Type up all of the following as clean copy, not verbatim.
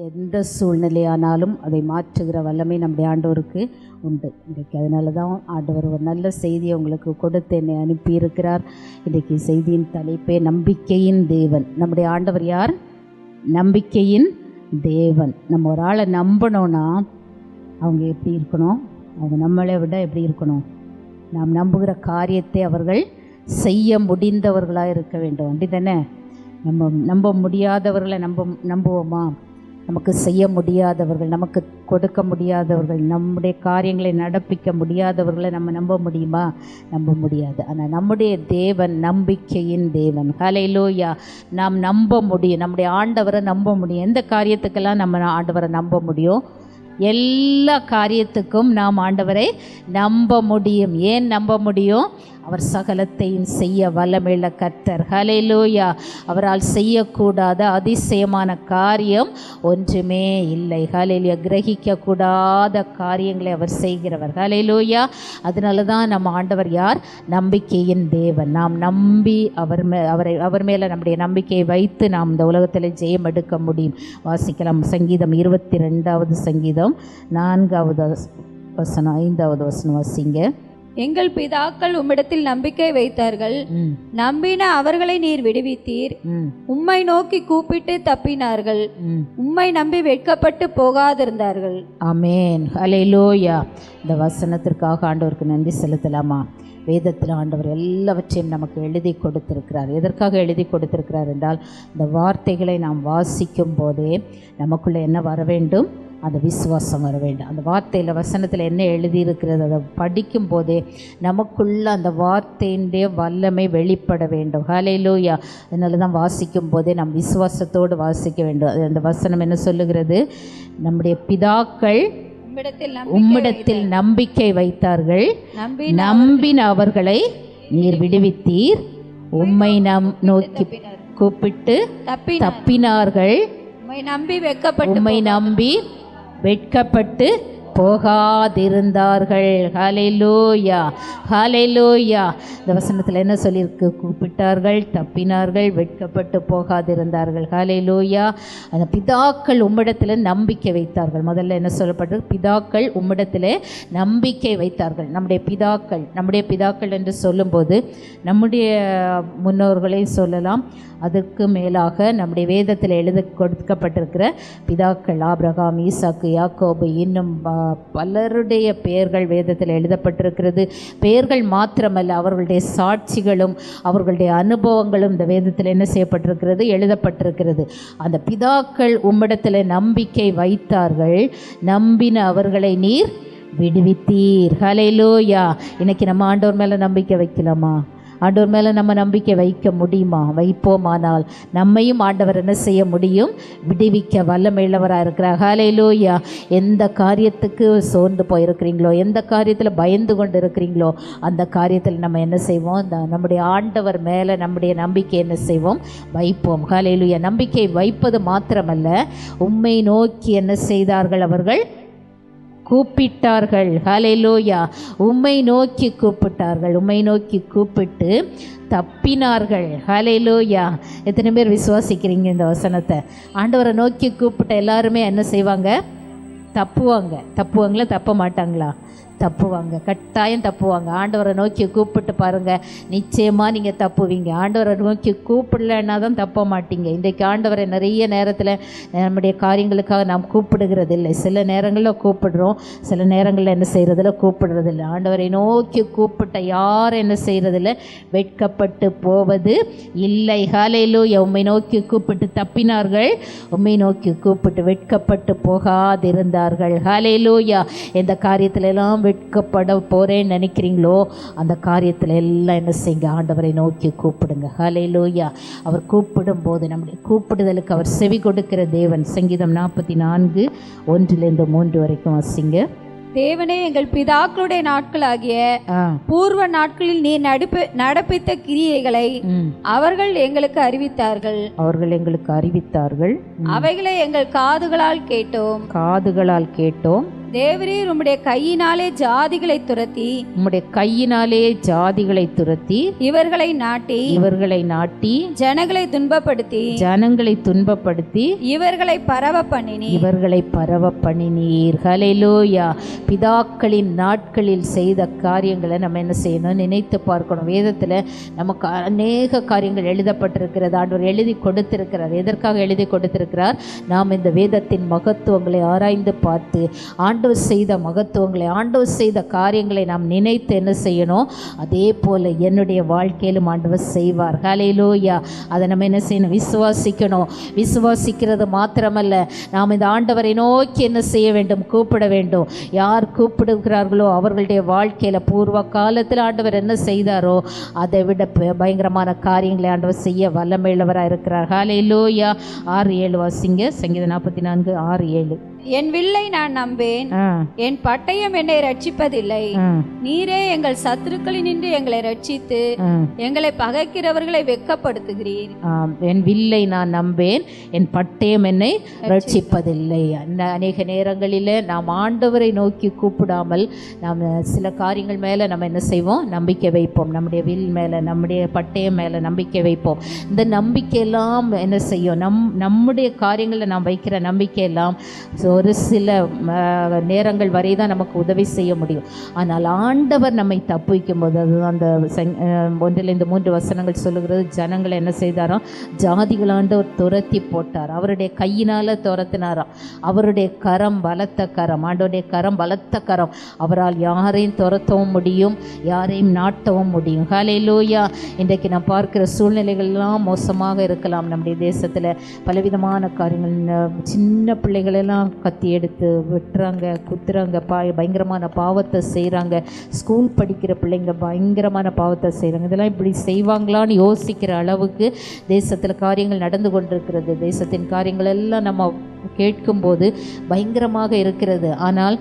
எந்த சூழ்நிலையானாலும் அதை மாற்றுகிற வல்லமை நம்முடைய ஆண்டவருக்கு உண்டு. இன்றைக்கு அதனால தான் ஆண்டவர் ஒரு நல்ல செய்தியை உங்களுக்கு கொடுத்து என்னை அனுப்பியிருக்கிறார். இன்றைக்கு செய்தியின் தலைப்பே நம்பிக்கையின் தேவன். நம்முடைய ஆண்டவர் யார்? நம்பிக்கையின் தேவன். நம்ம ஒரு ஆளை நம்பணும்னா அவங்க எப்படி இருக்கணும்? அவங்க நம்மளை விட எப்படி இருக்கணும்? நாம் நம்புகிற காரியத்தை அவர்கள் செய்ய முடிந்தவர்களாக இருக்க வேண்டும். அப்படி தானே? நம்ப முடியாதவர்களை நம்புவோமா? நமக்கு செய்ய முடியாதவர்கள், நமக்கு கொடுக்க முடியாதவர்கள், நம்முடைய காரியங்களை நடப்பிக்க முடியாதவர்களை நம்ம நம்ப முடியுமா? நம்ப முடியாது. ஆனால் நம்முடைய தேவன் நம்பிக்கையின் தேவன். ஹல்லேலூயா. நாம் நம்ப முடியும், நம்முடைய ஆண்டவரை நம்ப முடியும். எந்த காரியத்துக்கெல்லாம் நம்ம ஆண்டவரை நம்ப முடியும்? எல்லா காரியத்துக்கும் நாம் ஆண்டவரை நம்ப முடியும். ஏன் நம்ப முடியும்? அவர் சகலத்தையும் செய்ய வல்லமையுள்ள கர்த்தர். ஹல்லேலூயா. அவரால் செய்யக்கூடாத அதிசயமான காரியம் ஒன்றுமே இல்லை. ஹல்லேலூயா. கிரகிக்கக்கூடாத காரியங்களை அவர் செய்கிறவர். ஹல்லேலூயா. அதனால தான் நம்ம ஆண்டவர் யார்? நம்பிக்கையின் தேவன். நாம் நம்பி அவர் மேலே நம்முடைய நம்பிக்கையை வைத்து நாம் இந்த உலகத்தில் ஜெயம் எடுக்க முடியும். வாசிக்கலாம். சங்கீதம் 22வது சங்கீதம் 4வது வசனம் 5வது வசனம் வாசிங்க. எங்கள் பிதாக்கள் உம்மிடத்தில் நம்பிக்கை வைத்தார்கள், நம்பின அவர்களை நீர் விடுவித்தீர். உம்மை நோக்கி கூப்பிட்டு தப்பினார்கள், உம்மை நம்பி வெட்கப்பட்டு போகாதிருந்தார்கள். ஆமென். ஹல்லேலூயா. இந்த வசனத்திற்காக ஆண்டவருக்கு நன்றி செலுத்தலாமா? வேதத்தில் ஆண்டவர் எல்லாவற்றையும் நமக்கு எழுதி கொடுத்திருக்கிறார். எதற்காக எழுதி கொடுத்திருக்கிறார் என்றால், இந்த வார்த்தைகளை நாம் வாசிக்கும் போதே நமக்குள்ளே என்ன வர வேண்டும்? அந்த விசுவாசம் வர வேண்டும். அந்த வார்த்தையில் வசனத்தில் என்ன எழுதியிருக்கிறது அதை படிக்கும் போதே நமக்குள்ள அந்த வார்த்தையினுடைய வல்லமை வெளிப்பட வேண்டும். ஹல்லேலூயா. அதனால தான் வாசிக்கும் போதே நம் விசுவாசத்தோடு வாசிக்க வேண்டும். அந்த வசனம் என்ன சொல்லுகிறது? நம்முடைய பிதாக்கள் உம்மிடத்தில் நம்பிக்கை வைத்தார்கள், நம்பின அவர்களை நீர் விடுவித்தீர். உம்மை நோக்கி கூப்பிட்டு தப்பினார்கள், உம்மை நம்பி வெட்கப்பட்டு போகாதிருந்தார்கள். ஹல்லேலூயா. ஹல்லேலூயா. இந்த வசனத்தில் என்ன சொல்லியிருக்கு? கூப்பிட்டார்கள், தப்பினார்கள், வெட்கப்பட்டு போகாதிருந்தார்கள். ஹல்லேலூயா. அந்த பிதாக்கள் உம்மிடத்தில் நம்பிக்கை வைத்தார்கள். முதல்ல என்ன சொல்லப்பட்டது? பிதாக்கள் உம்மிடத்தில் நம்பிக்கை வைத்தார்கள். நம்முடைய பிதாக்கள் என்று சொல்லும்போது நம்முடைய முன்னோர்களை சொல்லலாம். அதற்கு மேலாக நம்முடைய வேதத்தில் எழுத கொடுக்கப்பட்டிருக்கிற பிதாக்கள் ஆபிரகாம், ஈசாக்கு, யாக்கோபு, இன்னும் பலருடைய பெயர்கள் வேதத்தில் எழுதப்பட்டிருக்கிறது. பெயர்கள் மாத்திரமல்ல, அவர்களுடைய சாட்சிகளும் அவர்களுடைய அனுபவங்களும் இந்த வேதத்தில் என்ன செய்யப்பட்டிருக்கிறது? எழுதப்பட்டிருக்கிறது. அந்த பிதாக்கள் உம்மிடத்தில் நம்பிக்கை வைத்தார்கள், நம்பின அவர்களை நீர் விடுவித்தீர். ஹல்லேலூயா. இன்னைக்கு நம்ம ஆண்டவர் மேலே நம்பிக்கை வைக்கலாமா? ஆண்டவர் மேலே நம்ம நம்பிக்கை வைக்க முடியுமா? வைப்போமானால் நம்மையும் ஆண்டவர் என்ன செய்ய முடியும்? விடுவிக்க வல்லமையுள்ளவராக இருக்கிறார். ஹல்லேலூயா. எந்த காரியத்துக்கு சோர்ந்து போயிருக்கிறீங்களோ, எந்த காரியத்தில் பயந்து கொண்டு இருக்கிறீங்களோ, அந்த காரியத்தில் நம்ம என்ன செய்வோம்? நம்முடைய ஆண்டவர் மேலே நம்முடைய நம்பிக்கை என்ன செய்வோம்? வைப்போம். ஹல்லேலூயா. நம்பிக்கை வைப்பது மாத்திரமல்ல, உம்மை நோக்கி என்ன செய்தார்கள்? அவர்கள் கூப்பிட்டார்கள். ஹல்லேலூயா. உம்மை நோக்கி கூப்பிட்டார்கள், உம்மை நோக்கி கூப்பிட்டு தப்பினார்கள். ஹல்லேலூயா. எத்தனை பேர் விசுவாசிக்கிறீங்க இந்த வசனத்தை? ஆண்டவரை நோக்கி கூப்பிட்ட எல்லாருமே என்ன செய்வாங்க? தப்புவாங்களா? தப்ப மாட்டாங்களா? தப்புவாங்க. கட்டாயம் தப்புவாங்க. ஆண்டவரை நோக்கி கூப்பிட்டு பாருங்கள், நிச்சயமாக நீங்கள் தப்புவீங்க. ஆண்டவரை நோக்கி கூப்பிடலன்னா தான் தப்ப மாட்டீங்க. இன்றைக்கு ஆண்டவரை நிறைய நேரத்தில் நம்முடைய காரியங்களுக்காக நாம் கூப்பிடுகிறது இல்லை. சில நேரங்களில் கூப்பிடுறோம், சில நேரங்களில் என்ன செய்கிறதில்ல, கூப்பிடுறதில்லை. ஆண்டவரை நோக்கி கூப்பிட்ட யாரும் என்ன செய்கிறதில்ல, வெட்கப்பட்டு போவது இல்லை. ஹல்லேலூயா. உம்மை நோக்கி கூப்பிட்டு தப்பினார்கள், உம்மை நோக்கி கூப்பிட்டு வெட்கப்பட்டு போகாதிருந்தார்கள். ஹல்லேலூயா. எந்த காரியத்தில் எல்லாம் வெட்கப்பட போறேன்னு நினைக்கிறீங்களோ, அந்த காரியத்தில் எல்லாம் என்ன செய்யுங்க? ஆண்டவரை நோக்கி கூப்பிடுங்க. ஹல்லேலூயா. அவர் கூப்பிடும் போது நம்முடைய கூப்பிடுதலுக்கு அவர் செவி கொடுக்கிற தேவன். சங்கீதம் 44:1-3 வரைக்கும் வாசிங்க. தேவனே, எங்கள் பிதாக்களுடைய நாட்களாகிய பூர்வ நாட்களில் நீ நடப்பித்த கிரியைகளை அவர்கள் எங்களுக்கு அறிவித்தார்கள். அவைகளை எங்கள் காதுகளால் கேட்டோம். தேவரீர் உம்முடைய கையினாலே ஜாதிகளை துரத்தி உம்முடைய கையினாலே ஜாதிகளை துரத்தி இவர்களை நாட்டி ஜனங்களை துன்பப்படுத்தி இவர்களை பரவ பண்ணினீர். ஹல்லேலூயா. பிதாக்களின் நாட்களில் செய்த காரியங்களை நம்ம என்ன செய்யணும், நினைத்து பார்க்கணும். வேதத்தில் நமக்கு அநேக காரியங்கள் எழுதப்பட்டிருக்கிறது. ஆண்டவர் எழுதி கொடுத்திருக்கிறார். எதற்காக எழுதி கொடுத்திருக்கிறார்? நாம் இந்த வேதத்தின் மகத்துவங்களை ஆராய்ந்து பார்த்து ஆண்டவர் செய்த மகத்துவங்களை, ஆண்டவர் செய்த காரியங்களை நாம் நினைத்து என்ன செய்யணும், அதே போல என்னுடைய வாழ்க்கையிலும் ஆண்டவர் செய்வார். ஹல்லேலூயா. அதை நம்ம என்ன செய்யணும், விசுவாசிக்கணும். விசுவாசிக்கிறது மாத்திரமல்ல, நாம் இந்த ஆண்டவரை நோக்கி என்ன செய்ய வேண்டும், கூப்பிட வேண்டும். யார் கூப்பிடுகிறார்களோ அவர்களுடைய வாழ்க்கையில் பூர்வ காலத்தில் ஆண்டவர் என்ன செய்தாரோ அதை விட பயங்கரமான காரியங்களை ஆண்டவர் செய்ய வல்லமையுள்ளவராக இருக்கிறார். ஹல்லேலூயா. 6:7 வாசிங்க. சங்கீதம் 44:6-7. என் வில்லை நான் நம்பேன், என் பட்டயம் என்னை ரட்சிப்பதில்லை. நீரே எங்கள் சத்துருக்களினின்று எங்களை ரட்சித்து எங்களை பகைக்கிறவர்களை வெட்கப்படுத்துகிறீர். என் வில்லை நான் நம்பேன், என் பட்டயம் என்னை ரட்சிப்பதில்லை. அநேக நேரங்களில் நாம் ஆண்டவரை நோக்கி கூப்பிடாமல் நாம் சில காரியங்கள் மேலே நம்ம என்ன செய்வோம், நம்பிக்கை வைப்போம். நம்முடைய வில் மேலே, நம்முடைய பட்டயம் மேலே நம்பிக்கை வைப்போம். இந்த நம்பிக்கையெல்லாம் என்ன செய்யும், நம்முடைய காரியங்களில் நாம் வைக்கிற நம்பிக்கையெல்லாம் ஒரு சில நேரங்கள் வரை தான் நமக்கு உதவி செய்ய முடியும். ஆனால் ஆண்டவர் நம்மை தப்புவிக்கும் போது, அது அந்த 1-3 வசனங்கள் சொல்லுகிறது, ஜனங்களை என்ன செய்தாராம், ஜாதிகள் ஆண்டவர் துரத்தி போட்டார். அவருடைய கையினால் துரத்தினாராம். அவருடைய கரம் பலத்த கரம், ஆண்டவருடைய கரம் பலத்த கரம். அவரால் யாரையும் துரத்தவும் முடியும், யாரையும் நாட்டவும் முடியும். ஹல்லேலூயா. இன்றைக்கு நான் பார்க்கிற சூழ்நிலைகள்லாம் மோசமாக இருக்கலாம். நம்முடைய தேசத்தில் பலவிதமான காரியங்கள், சின்ன பிள்ளைகளெல்லாம் கத்தி எடுத்து வெட்டுறாங்க, குத்துறாங்க, பயங்கரமான பாவத்தை செய்கிறாங்க. ஸ்கூல் படிக்கிற பிள்ளைங்க பயங்கரமான பாவத்தை செய்கிறாங்க. இதெல்லாம் இப்படி செய்வாங்களான்னு யோசிக்கிற அளவுக்கு தேசத்தில் காரியங்கள் நடந்து கொண்டிருக்கிறது. தேசத்தின் காரியங்கள் எல்லாம் நம்ம கேட்கும்போது பயங்கரமாக இருக்கிறது. ஆனால்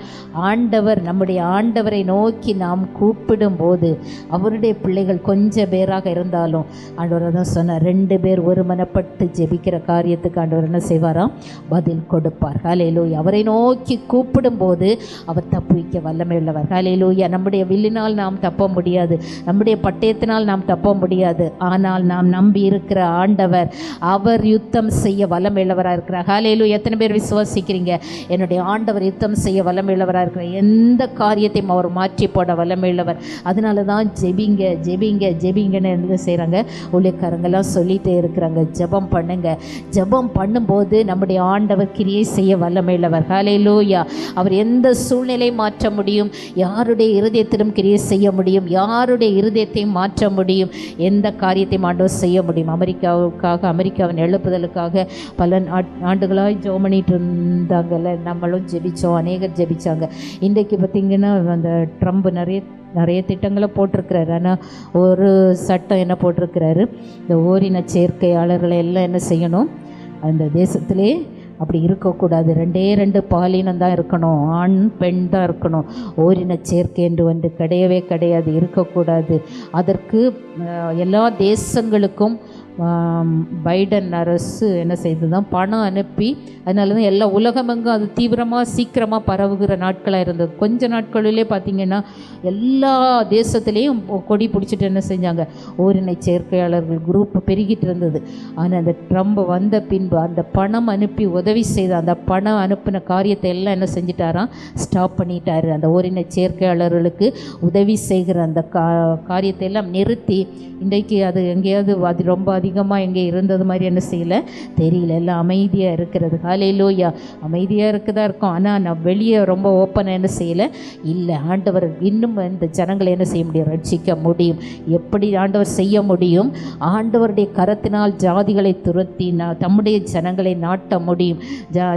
ஆண்டவர், நம்முடைய ஆண்டவரை நோக்கி நாம் கூப்பிடும்போது, அவருடைய பிள்ளைகள் கொஞ்சம் பேராக இருந்தாலும் ஆண்டவர் தான் சொன்னார், 2 பேர் ஒருமனப்பட்டு ஜெபிக்கிற காரியத்துக்கு ஆண்டவர் என்ன செய்வாராம், பதில் கொடுப்பார். ஹல்லேலூயா. அவரை நோக்கி கூப்பிடும்போது அவர் தப்புவிக்க வல்லமையுள்ளவர். ஹல்லேலூயா. நம்முடைய வில்லினால் நாம் தப்ப முடியாது, நம்முடைய பட்டயத்தினால் நாம் தப்ப முடியாது. ஆனால் நாம் நம்பி இருக்கிற ஆண்டவர், அவர் யுத்தம் செய்ய வல்லமையுள்ளவராக இருக்கிறார். ஹல்லேலூயா. எத்தனை பேர் விசுவாசிக்கிறீங்க, என்னுடைய ஆண்டவர் யுத்தம் செய்ய வல்லமையுள்ளவராக இருக்கிறார். எந்த காரியத்தையும் அவர் மாற்றி போட வல்லமையுள்ளவர். அதனால தான் ஜெபிங்க ஜெபிங்க ஜெபிங்கன்னு என்ன செய்கிறாங்க, ஊழியக்காரங்கெல்லாம் சொல்லிகிட்டே இருக்கிறாங்க, ஜெபம் பண்ணுங்க. ஜெபம் பண்ணும்போது நம்முடைய ஆண்டவர் கிரியை செய்ய வல்லமையுள்ளவர். ஹல்லேலூயா. அவர் எந்த சூழ்நிலையை மாற்ற முடியும், யாருடைய இருதயத்திலும் கிரியை செய்ய முடியும், யாருடைய இருதயத்தையும் மாற்ற முடியும், எந்த காரியத்தையும் ஆண்டவர் செய்ய முடியும். அமெரிக்காவின் எழுப்புதலுக்காக பல ஆண்டுகளாக ஜெபம் பண்ணிட்டு இருந்தாங்கல்ல, நம்மளும் ஜெபிச்சோம், அநேகர் ஜெபிச்சாங்க. இன்றைக்கு பார்த்திங்கன்னா அந்த ட்ரம்ப் நிறைய திட்டங்களை போட்டிருக்கிறாரு. ஆனால் ஒரு சட்டம் என்ன போட்டிருக்கிறாரு, இந்த ஓரின சேர்க்கையாளர்களை எல்லாம் என்ன செய்யணும், அந்த தேசத்திலே அப்படி இருக்கக்கூடாது. 2 பாலினம் தான் இருக்கணும், ஆண் பெண் தான் இருக்கணும். ஓரின சேர்க்கை என்று ஒன்று கிடையவே கிடையாது, இருக்கக்கூடாது. அதற்கு எல்லா தேசங்களுக்கும் பைடன் அரசு என்ன செய்து தான் பணம் அனுப்பி, அதனால தான் எல்லா உலகமெங்கும் அது தீவிரமாக சீக்கிரமாக பரவுகிற நாட்களாக இருந்தது. கொஞ்ச நாட்களிலே பார்த்திங்கன்னா எல்லா தேசத்துலேயும் கொடி பிடிச்சிட்டு என்ன செஞ்சாங்க, ஓரினை சேர்க்கையாளர்கள் குரூப் பெருகிட்டு இருந்தது. ஆனால் அந்த ட்ரம்ப் வந்த பின்பு அந்த பணம் அனுப்பி உதவி செய்த அந்த பணம் அனுப்பின காரியத்தை எல்லாம் என்ன செஞ்சிட்டாராம், ஸ்டாப் பண்ணிட்டாரு. அந்த ஓரினை சேர்க்கையாளர்களுக்கு உதவி செய்கிற அந்த காரியத்தை எல்லாம் நிறுத்தி, இன்றைக்கு அது எங்கேயாவது அது ரொம்ப அதிகமாக எங்கே இருந்தது மாதிரி என்ன செய்யலை தெரியல, எல்லாம் அமைதியாக இருக்கிறது. ஹல்லேலூயா. அமைதியாக இருக்குதா இருக்கும், ஆனால் நான் வெளியே ரொம்ப ஓப்பனாக என்ன செய்யலை இல்லை. ஆண்டவர் இன்னும் இந்த ஜனங்களை என்ன செய்ய முடியும், ரட்சிக்க முடியும். எப்படி ஆண்டவர் செய்ய முடியும், ஆண்டவருடைய கரத்தினால் ஜாதிகளை துரத்தி தம்முடைய ஜனங்களை நாட்ட முடியும்.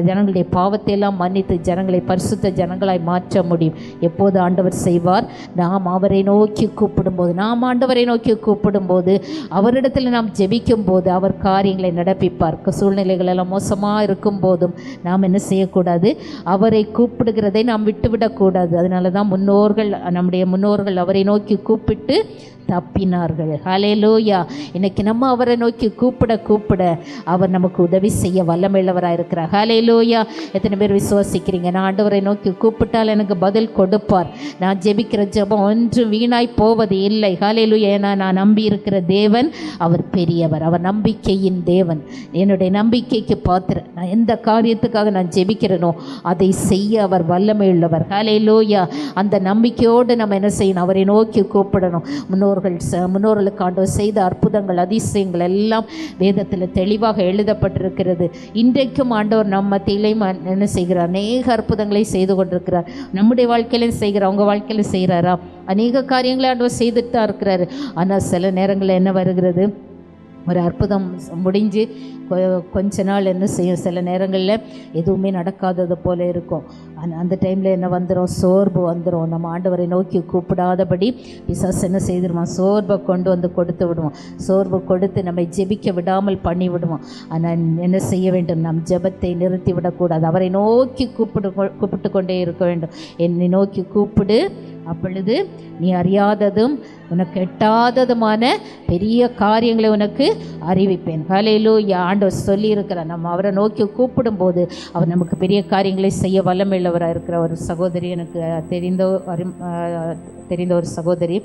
ஜனங்களுடைய பாவத்தை எல்லாம் மன்னித்து ஜனங்களை பரிசுத்த ஜனங்களாய் மாற்ற முடியும். எப்போது ஆண்டவர் செய்வார், நாம் அவரை நோக்கி கூப்பிடும்போது, நாம் ஆண்டவரை நோக்கி கூப்பிடும்போது, அவரிடத்தில் நாம் ஜெபிக்கும் போது அவர் காரியங்களை நடப்பிப்பார். சூழ்நிலைகள் எல்லாம் மோசமாக இருக்கும் போதும் நாம் என்ன செய்யக்கூடாது, அவரை கூப்பிடுகிறதை நாம் விட்டுவிடக்கூடாது. அதனால தான் நம்முடைய முன்னோர்கள் அவரை நோக்கி கூப்பிட்டு தப்பினார்கள். ஹல்லேலூயா. இன்னைக்கு நம்ம அவரை நோக்கி கூப்பிட கூப்பிட அவர் நமக்கு உதவி செய்ய வல்லமையுள்ளவராக இருக்கிறார். ஹல்லேலூயா. எத்தனை பேர் விசுவாசிக்கிறீங்க? நான் ஆண்டவரை நோக்கி கூப்பிட்டால் எனக்கு பதில் கொடுப்பார். நான் ஜெபிக்கிற ஜெபம் ஒன்றும் வீணாய் போவது இல்லை. ஹல்லேலூயா. ஏன்னா நான் நம்பி இருக்கிற தேவன் அவர் பெரியவர், அவர் நம்பிக்கையின் தேவன். என்னுடைய நம்பிக்கைக்கு பாத்திர நான் எந்த காரியத்துக்காக நான் ஜெபிக்கிறேனோ அதை செய்ய அவர் வல்லமையுள்ளவர். ஹல்லேலூயா. அந்த நம்பிக்கையோடு நம்ம என்ன செய்யணும்? அவரை நோக்கி கூப்பிடணும். முன்னோர்களுக்கு ஆண்டவர் செய்த அற்புதங்கள் அதிசயங்கள் எல்லாம் வேதத்தில் தெளிவாக எழுதப்பட்டிருக்கிறது. இன்றைக்கும் ஆண்டவர் நம்ம மத்தியிலையும் என்ன செய்கிறார்? அநேக அற்புதங்களை செய்து கொண்டிருக்கிறார். நம்முடைய வாழ்க்கையிலும் செய்கிறார், அவங்க சிலையில் செய்கிறாரா? அநேக காரியங்களை ஆண்டவர் செய்துட்டு தான் இருக்கிறாரு. ஆனால் சில நேரங்களில் என்ன வருகிறது, ஒரு அற்புதம் முடிஞ்சு கொஞ்ச நாள் என்ன செய்யும், சில நேரங்களில் எதுவுமே நடக்காதது போல இருக்கும். அந்த டைமில் என்ன வந்துடும், சோர்வு வந்துடும். நம்ம ஆண்டவரை நோக்கி கூப்பிடாதபடி பிசாசு என்ன செய்திருவான், சோர்வை கொண்டு வந்து கொடுத்து விடுவோம். சோர்வு கொடுத்து நம்மை ஜெபிக்க விடாமல் பண்ணி விடுவோம். ஆனால் என்ன செய்ய வேண்டும், நம் ஜெபத்தை நிறுத்தி விடக்கூடாது. அவரை நோக்கி கூப்பிட்டு கொண்டே இருக்க வேண்டும். என்னை நோக்கி கூப்பிடு, அப்பொழுது நீ அறியாததும் உனக்கு எட்டாததுமான பெரிய காரியங்களை உனக்கு அறிவிப்பேன். ஹல்லேலூயா. ஆண்டவர் சொல்லியிருக்கிறார், நம்ம அவரை நோக்கி கூப்பிடும்போது அவர் நமக்கு பெரிய காரியங்களை செய்ய வல்லமையுள்ளவராக இருக்கிற ஒரு சகோதரி, எனக்கு தெரிந்த ஒரு சகோதரி.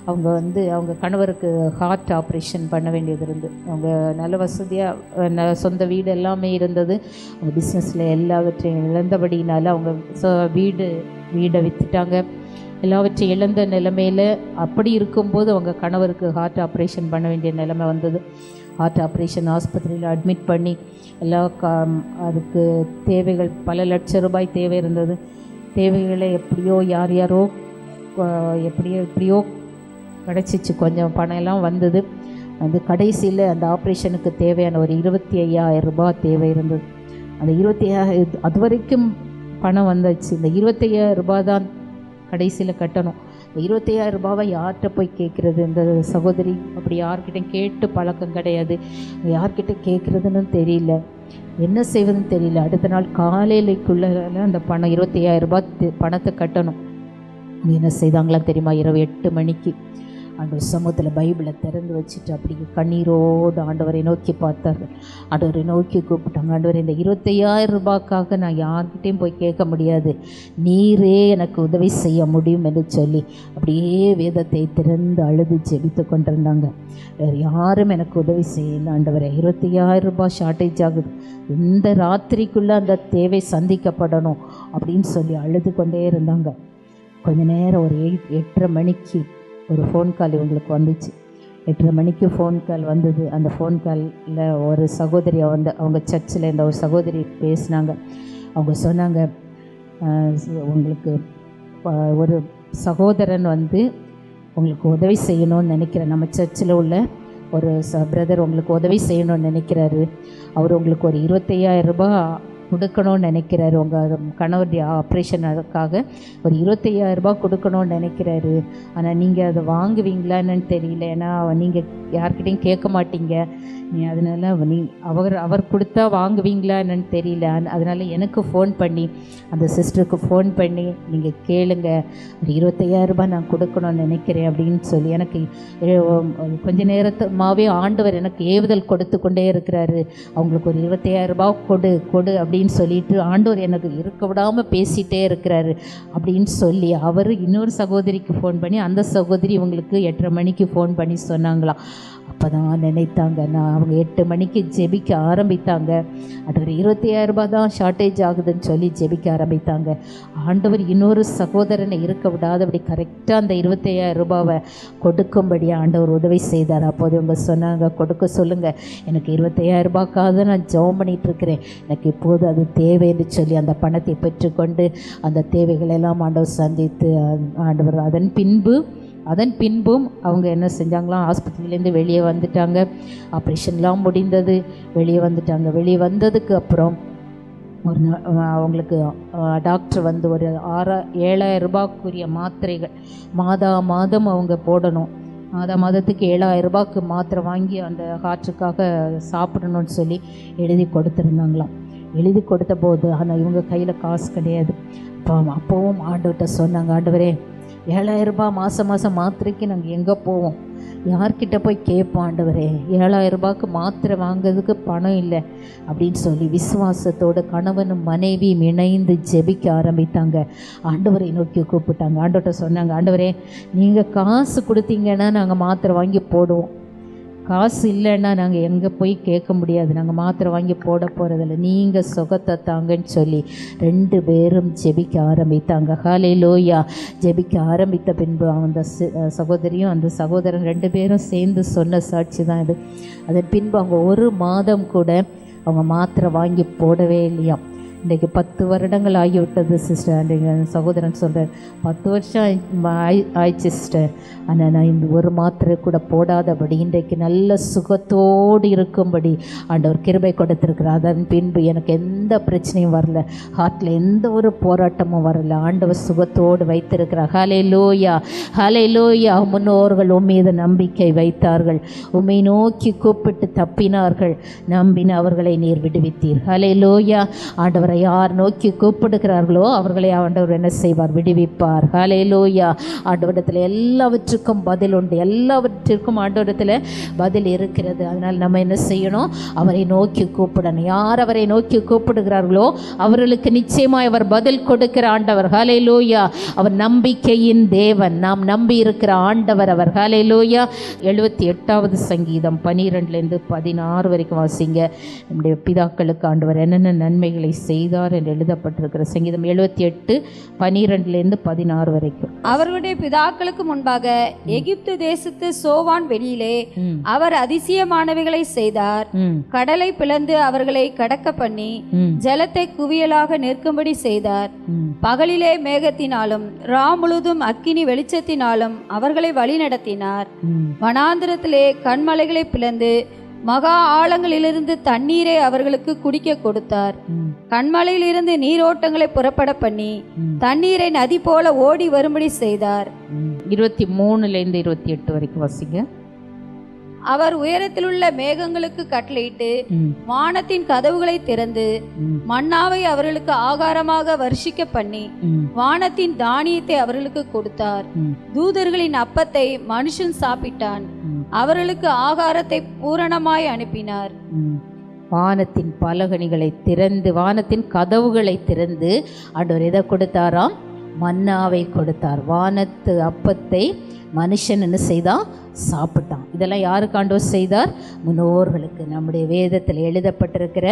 அவங்க கணவருக்கு ஹார்ட் ஆப்ரேஷன் பண்ண வேண்டியது இருந்து, அவங்க நல்ல வசதியாக சொந்த வீடு எல்லாமே இருந்தது. அவங்க பிஸ்னஸில் எல்லாவற்றையும் இழந்தபடினால அவங்க வீடை விற்றுட்டாங்க. எல்லாவற்றையும் இழந்த நிலைமையில் அப்படி இருக்கும்போது அவங்க கணவருக்கு ஹார்ட் ஆப்ரேஷன் பண்ண வேண்டிய நிலைமை வந்தது. ஹார்ட் ஆப்ரேஷன் ஆஸ்பத்திரியில் அட்மிட் பண்ணி அதுக்கு தேவைகள் பல லட்சம் ரூபாய் தேவை இருந்தது. தேவைகளை எப்படியோ எப்படியோ கிடச்சிச்சு. கொஞ்சம் பணம் எல்லாம் வந்தது. அந்த கடைசியில் அந்த ஆப்ரேஷனுக்கு தேவையான ஒரு 25,000 ரூபாய் தேவை இருந்தது. அந்த 25,000 அது வரைக்கும் பணம் வந்துச்சு. இந்த 25,000 ரூபாய் தான் கடைசியில் கட்டணும். இந்த 25,000 ரூபாவை யார்கிட்ட போய் கேட்குறது? இந்த சகோதரி அப்படி யார்கிட்ட கேட்டு பழக்கம் கிடையாது. யார்கிட்ட கேட்குறதுன்னு தெரியல, என்ன செய்வதுன்னு தெரியல. அடுத்த நாள் காலையிலக்குள்ளே அந்த பணம் 25,000 ரூபாய் பணத்தை கட்டணும். என்ன செய்தாங்களாம் தெரியுமா? இரவு 8 மணிக்கு ஆண்டவர் சமூகத்தில் பைபிளை திறந்து வச்சுட்டு அப்படி கண்ணீரோடு ஆண்டவரை நோக்கி பார்த்தார்கள். ஆண்டவரை நோக்கி கூப்பிட்டாங்க, ஆண்டவர் இந்த 25,000 ரூபாய்க்காக நான் யார்கிட்டையும் போய் கேட்க முடியாது, நீரே எனக்கு உதவி செய்ய முடியும் என்று சொல்லி அப்படியே வேதத்தை திறந்து அழுது ஜெபித்து கொண்டிருந்தாங்க. வேறு யாரும் எனக்கு உதவி செய்யல ஆண்டவரே, 25,000 ரூபாய் ஷார்ட்டேஜ் ஆகுது, இந்த ராத்திரிக்குள்ளே அந்த தேவை சந்திக்கப்படணும் அப்படின்னு சொல்லி அழுது கொண்டே இருந்தாங்க. கொஞ்ச நேரம் ஒரு 8:30 மணிக்கு ஒரு ஃபோன் கால் இவங்களுக்கு வந்துச்சு. 8:30 மணிக்கு ஃபோன் கால் வந்தது. அந்த ஃபோன் காலில் ஒரு சகோதரி அவங்க சர்ச்சில் இந்த ஒரு சகோதரி பேசினாங்க. அவங்க சொன்னாங்க, உங்களுக்கு ஒரு சகோதரன் உங்களுக்கு உதவி செய்யணும்னு நினைக்கிறேன், நம்ம சர்ச்சில் உள்ள ஒரு பிரதர் உங்களுக்கு உதவி செய்யணும்னு நினைக்கிறாரு. அவர் உங்களுக்கு ஒரு 25,000 ரூபாய் கொடுக்கணும்னு நினைக்கிறாரு. உங்கள் கணவருடைய ஆப்ரேஷனுக்காக ஒரு 25,000 ரூபாய் கொடுக்கணும்னு நினைக்கிறாரு. ஆனால் நீங்கள் அதை வாங்குவீங்களான்னு தெரியல, ஏன்னா நீங்கள் யார்கிட்டையும் கேட்க மாட்டீங்க, அதனால அவர் கொடுத்தா வாங்குவீங்களான்னு தெரியல. அதனால் எனக்கு ஃபோன் பண்ணி, அந்த சிஸ்டருக்கு ஃபோன் பண்ணி நீங்கள் கேளுங்க, ஒரு 25,000 ரூபாய் நான் கொடுக்கணும்னு நினைக்கிறேன் அப்படின்னு சொல்லி எனக்கு கொஞ்ச நேரத்துமாவே ஆண்டவர் எனக்கு ஏவுதல் கொடுத்து கொண்டே இருக்கிறாரு. அவங்களுக்கு ஒரு 25,000 ரூபாய் கொடு அப்படின்னு சொல்லிட்டு ஆண்டவர் எனக்கு இருக்க விடாமல் பேசிகிட்டே இருக்கிறாரு அப்படின்னு சொல்லி அவர் இன்னொரு சகோதரிக்கு ஃபோன் பண்ணி, அந்த சகோதரி இவங்களுக்கு 8:30 மணிக்கு ஃபோன் பண்ணி சொன்னாங்களாம். அப்போ தான் நினைத்தாங்க, அவங்க 8 மணிக்கு ஜெபிக்க ஆரம்பித்தாங்க. அது ஒரு 25,000 ரூபாய் தான் ஷார்ட்டேஜ் ஆகுதுன்னு சொல்லி ஜெபிக்க ஆரம்பித்தாங்க. ஆண்டவர் இன்னொரு சகோதரனை இருக்க விடாதபடி கரெக்டாக அந்த 25,000 ரூபாவை கொடுக்கும்படி ஆண்டவர் உதவி செய்தார். அப்போது இவங்க சொன்னாங்க, கொடுக்க சொல்லுங்கள், எனக்கு 25,000 ரூபாய்க்காக நான் ஜெபம் பண்ணிகிட்ருக்கிறேன், எனக்கு இப்போது அது தேவைன்னு சொல்லி அந்த பணத்தை பெற்றுக்கொண்டு அந்த தேவைகளெல்லாம் ஆண்டவர் சந்தித்து ஆண்டவர் அதன் பின்பும் அவங்க என்ன செஞ்சாங்களாம், ஆஸ்பத்திரியிலேருந்து வெளியே வந்துட்டாங்க. ஆப்ரேஷன்லாம் முடிந்தது, வெளியே வந்துட்டாங்க. வெளியே வந்ததுக்கு அப்புறம் அவங்களுக்கு டாக்டர் ஒரு 7,000 ரூபாய்க்குரிய மாத்திரைகள் மாதம் அவங்க போடணும். மாதத்துக்கு 7,000 ரூபாய்க்கு மாத்திரை வாங்கி அந்த ஹார்ட்டுக்காக சாப்பிடணும்னு சொல்லி எழுதி கொடுத்துருந்தாங்களாம். எழுதி கொடுத்த போது ஆனால் இவங்க கையில் காசு கிடையாது. அப்போவும் ஆண்டவர்கிட்ட சொன்னாங்க, ஆண்டவரே 7,000 ரூபாய் மாதம் மாத்திரைக்கு நாங்கள் எங்கே போவோம், யார்கிட்ட போய் கேட்போம் ஆண்டவரே, 7,000 ரூபாய்க்கு மாத்திரை வாங்குறதுக்கு பணம் இல்லை அப்படின்னு சொல்லி விசுவாசத்தோடு கணவனும் மனைவியும் இணைந்து ஜெபிக்க ஆரம்பித்தாங்க. ஆண்டவரை நோக்கி கூப்பிட்டாங்க. ஆண்டவர்கிட்ட சொன்னாங்க, ஆண்டவரே நீங்கள் காசு கொடுத்தீங்கன்னா நாங்கள் மாத்திரை வாங்கி போடுவோம், காசு இல்லைன்னா நாங்கள் எங்கே போய் கேட்க முடியாது, நாங்கள் மாத்திரை வாங்கி போட போகிறதில்ல, நீங்கள் சுகத்தை தாங்கன்னு சொல்லி 2 பேரும் ஜெபிக்க ஆரம்பித்தாங்க. ஹல்லேலூயா. ஜெபிக்க ஆரம்பித்த பின்பு அந்த சகோதரியும் அந்த சகோதரன் 2 பேரும் சேர்ந்து சொன்ன சாட்சி தான் இது. அதன் பின்பு அவங்க 1 மாதம் கூட அவங்க மாத்திரை வாங்கி போடவே இல்லையாம். இன்றைக்கு 10 வருடங்கள் ஆகிவிட்டது சிஸ்டர். அன்றைக்கு சகோதரன் சொல்கிறார், 10 வருஷம் ஆயிடுச்சு சிஸ்டர், ஆனால் நான் இந்த 1 மாத்திரை கூட போடாதபடி இன்றைக்கு நல்ல சுகத்தோடு இருக்கும்படி ஆண்டவர் கிருபை கொடுத்துருக்கிறார். அதன் பின்பு எனக்கு எந்த பிரச்சனையும் வரல, ஹார்ட்டில் எந்த ஒரு போராட்டமும் வரல, ஆண்டவர் சுகத்தோடு வைத்திருக்கிறார். ஹல்லேலூயா, ஹல்லேலூயா. முன்னோர்கள் உம்மீது நம்பிக்கை வைத்தார்கள், உம்மை நோக்கி கூப்பிட்டு தப்பினார்கள், நம்பின அவர்களை நீர் விடுவித்தீர். ஹல்லேலூயா. ஆண்டவரை யார் நோக்கி கூப்பிடுகிறார்களோ அவர்களை ஆண்டவர் என்ன செய்வார், விடுவிப்பார். ஹல்லேலூயா. ஆண்டவரிடத்தில் எல்லாவற்றுக்கும் பதில் உண்டு, எல்லாவற்றிற்கும் ஆண்டவரிடத்தில் பதில் இருக்கிறது. அதனால் நம்ம என்ன செய்யணும், அவரை நோக்கி கூப்பிடணும். யார் அவரை நோக்கி கூப்பிடுகிறார்களோ அவர்களுக்கு நிச்சயமாய் அவர் பதில் கொடுக்கிற ஆண்டவர். ஹல்லேலூயா. அவர் நம்பிக்கையின் தேவன், நாம் நம்பி இருக்கிற ஆண்டவர் அவர். ஹல்லேலூயா. 78வது சங்கீதம் 12லேருந்து 16 வரைக்கும் வாசிங்க. நம்முடைய பிதாக்களுக்கு ஆண்டவர் என்னென்ன நன்மைகளை செய்தார் என்று எழுதப்பட்டிருக்கிற சங்கீதம் 78 12லேருந்து 16 வரைக்கும். அவர்களுடைய பிதாக்களுக்கு முன்பாக எகிப்து தேசத்து சோவான் வெளியிலே அவர் அதிசயமானவைகளை செய்தார். கடலை பிளந்து அவர்களை கடக்க பண்ணி ஜலத்தை குவியலாக நிற்கும்படி செய்தார். பகலிலே மேகத்தினாலும் ரா முழுதும் அக்கினி வெளிச்சத்தினாலும் அவர்களை வழி நடத்தினார். வனாந்திரத்திலே கண்மலைகளை பிளந்து மகா ஆழங்களிலிருந்து தண்ணீரை அவர்களுக்கு குடிக்க கொடுத்தார். கண்மலையிலிருந்து நீரோட்டங்களை புறப்பட பண்ணி தண்ணீரை நதி போல ஓடி வரும்படி செய்தார். 23லேருந்து 28 வரைக்கும் வாசிங்க. அவர் உயரத்திலுள்ள மேகங்களுக்கு கட்டளையிட்டு வானத்தின் கதவுகளை திறந்து மன்னாவை அவர்களுக்கு ஆகாரமாக வருஷிக்க பண்ணி வானத்தின் தானியத்தை அவர்களுக்கு கொடுத்தார். தூதர்களின் அப்பத்தை மனுஷன் சாப்பிட்டான், அவர்களுக்கு ஆகாரத்தை பூரணமாய் அனுப்பினார். வானத்தின் பலகணிகளை திறந்து, வானத்தின் கதவுகளை திறந்து ஆண்டவர் எதை கொடுத்தாராம், மன்னாவை கொடுத்தார். வானத்து அப்பத்தை மனுஷன் என்ன செய்தான், சாப்பிட்டான். இதெல்லாம் யாருக்கு ஆண்டவர் செய்தார், முன்னோர்களுக்கு, நம்முடைய வேதத்தில் எழுதப்பட்டிருக்கிற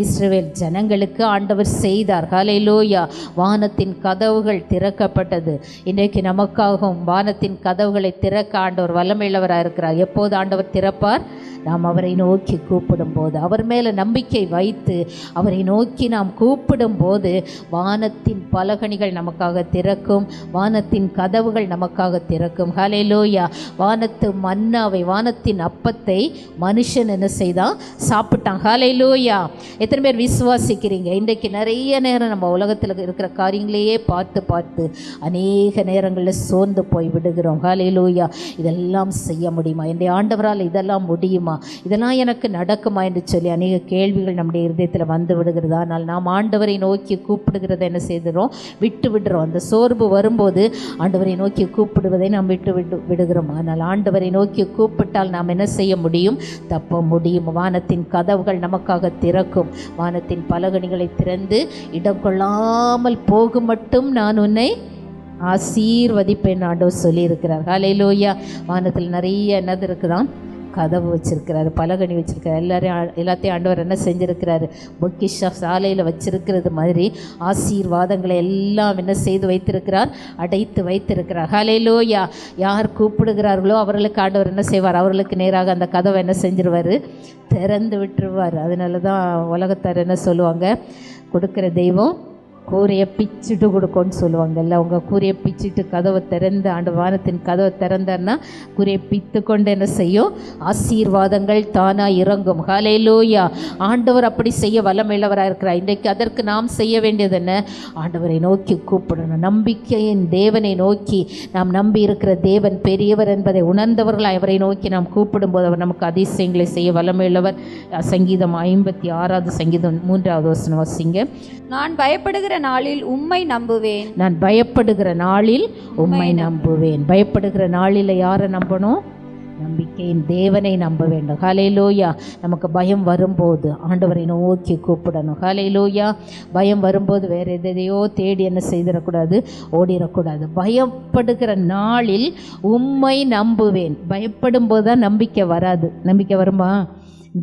இஸ்ரவேல் ஜனங்களுக்கு ஆண்டவர் செய்தார். ஹல்லேலூயா. வானத்தின் கதவுகள் திறக்கப்பட்டது. இன்றைக்கு நமக்காகவும் வானத்தின் கதவுகளை திறக்க ஆண்டவர் வல்லமையுள்ளவராக இருக்கிறார். எப்போது ஆண்டவர் திறப்பார், நாம் அவரை நோக்கி கூப்பிடும் போது, அவர் மேலே நம்பிக்கை வைத்து அவரை நோக்கி நாம் கூப்பிடும் போது வானத்தின் பலகணிகள் நமக்காக திறக்கும், வானத்தின் கதவுகள் நமக்காக திறக்கும். ஹல்லேலூயா. வானத்து மன்னாவை, வானத்தின் அப்பத்தை மனுஷன் என்ன செய்தான், சாப்பிட்டான். ஹல்லேலூயா. எத்தனை பேர் விசுவாசிக்கிறீங்க? இன்றைக்கு நிறைய நேரம் நம்ம உலகத்தில் இருக்கிற காரியங்களையே பார்த்து பார்த்து அநேக நேரங்களில் சோர்ந்து போய் விடுகிறோம். ஹல்லேலூயா. இதெல்லாம் செய்ய முடியுமா, என்னுடைய ஆண்டவரால் இதெல்லாம் முடியுமா, இதெல்லாம் எனக்கு நடக்குமா என்று சொல்லி அநேக கேள்விகள் நம்முடைய இருதயத்தில் வந்து விடுகிறதா. ஆனால் நாம் ஆண்டவரை நோக்கி கூப்பிடுகிறத என்ன செய்கிறோம், விட்டு விடுறோம். அந்த சோர்வு வரும்போது ஆண்டவரை நோக்கி கூப்பிடுவதை நாம் விட்டு விடுகிறோம். ஆனால் ஆண்டவரை நோக்கி கூப்பிட்டால் நாம் என்ன செய்ய முடியும், தப்ப முடியும். வானத்தின் கதவுகள் நமக்காக திறக்கும். வானத்தின் பலகணிகளை திறந்து இடம் கொள்ளாமல் போகும் மட்டும் நான் உன்னை ஆசீர்வதிப்பேன் ஆண்டவர் சொல்லியிருக்கிறார். ஹல்லேலூயா. வானத்தில் நிறைய என்னது இருக்குதான், கதவு வச்சிருக்கிறாரு, பலகணி வச்சிருக்கிறார். எல்லாத்தையும் ஆண்டவர் என்ன செஞ்சிருக்கிறாரு, பொக்கிஷ சாலையில் வச்சிருக்கிறது மாதிரி ஆசீர்வாதங்களை எல்லாம் என்ன செய்து வைத்திருக்கிறார், அடைத்து வைத்திருக்கிறார். ஹல்லேலூயா. யார் கூப்பிடுகிறார்களோ அவர்களுக்கு ஆண்டவர் என்ன செய்வார், அவர்களுக்கு நேராக அந்த கதவை என்ன செஞ்சிருவார், திறந்து விட்டுருவார். அதனால தான் உலகத்தார் என்ன சொல்லுவாங்க, கொடுக்குற தெய்வம் கூரையை பிச்சுட்டு கொடுக்கும்னு சொல்லுவாங்கல்ல. அவங்க கூரையை பிச்சுட்டு கதவை திறந்து, ஆண்டு வானத்தின் கதவை திறந்தார்னா கூரையை பித்து கொண்டு என்ன செய்யும், ஆசீர்வாதங்கள் தானாக இறங்கும். ஹல்லேலூயா. ஆண்டவர் அப்படி செய்ய வல்லமையுள்ளவராக இருக்கிறார். இன்றைக்கு அதற்கு நாம் செய்ய வேண்டியது என்ன, ஆண்டவரை நோக்கி கூப்பிடணும். நம்பிக்கையின் தேவனை நோக்கி, நாம் நம்பி இருக்கிற தேவன் பெரியவர் என்பதை உணர்ந்தவர்களாய் அவரை நோக்கி நாம் கூப்பிடும்போது அவர் நமக்கு அதிசயங்களை செய்ய வல்லமையுள்ளவர். சங்கீதம் 56வது சங்கீதம் 3வது வசனம் வாசிங்க. நான் பயப்படுகிற நாளில் உம்மை நம்புவேன். நான் பயப்படுகிற நாளில் உம்மை நம்புவேன். பயப்படுகிற நாளில் யாரை நம்பணும்? நம்பிக்கையின் தேவனை நம்ப வேண்டும். ஹல்லேலூயா. நமக்கு பயம் வரும்போது ஆண்டவரை நோக்கி கூப்பிடணும். ஹல்லேலூயா. பயம் வரும்போது வேறு எதையோ தேடி என்ன செய்திடக்கூடாது, ஓடிடக்கூடாது. பயப்படுகிற நாளில் உம்மை நம்புவேன். பயப்படும் போது தான் நம்பிக்கை வராது. நம்பிக்கை வருமா?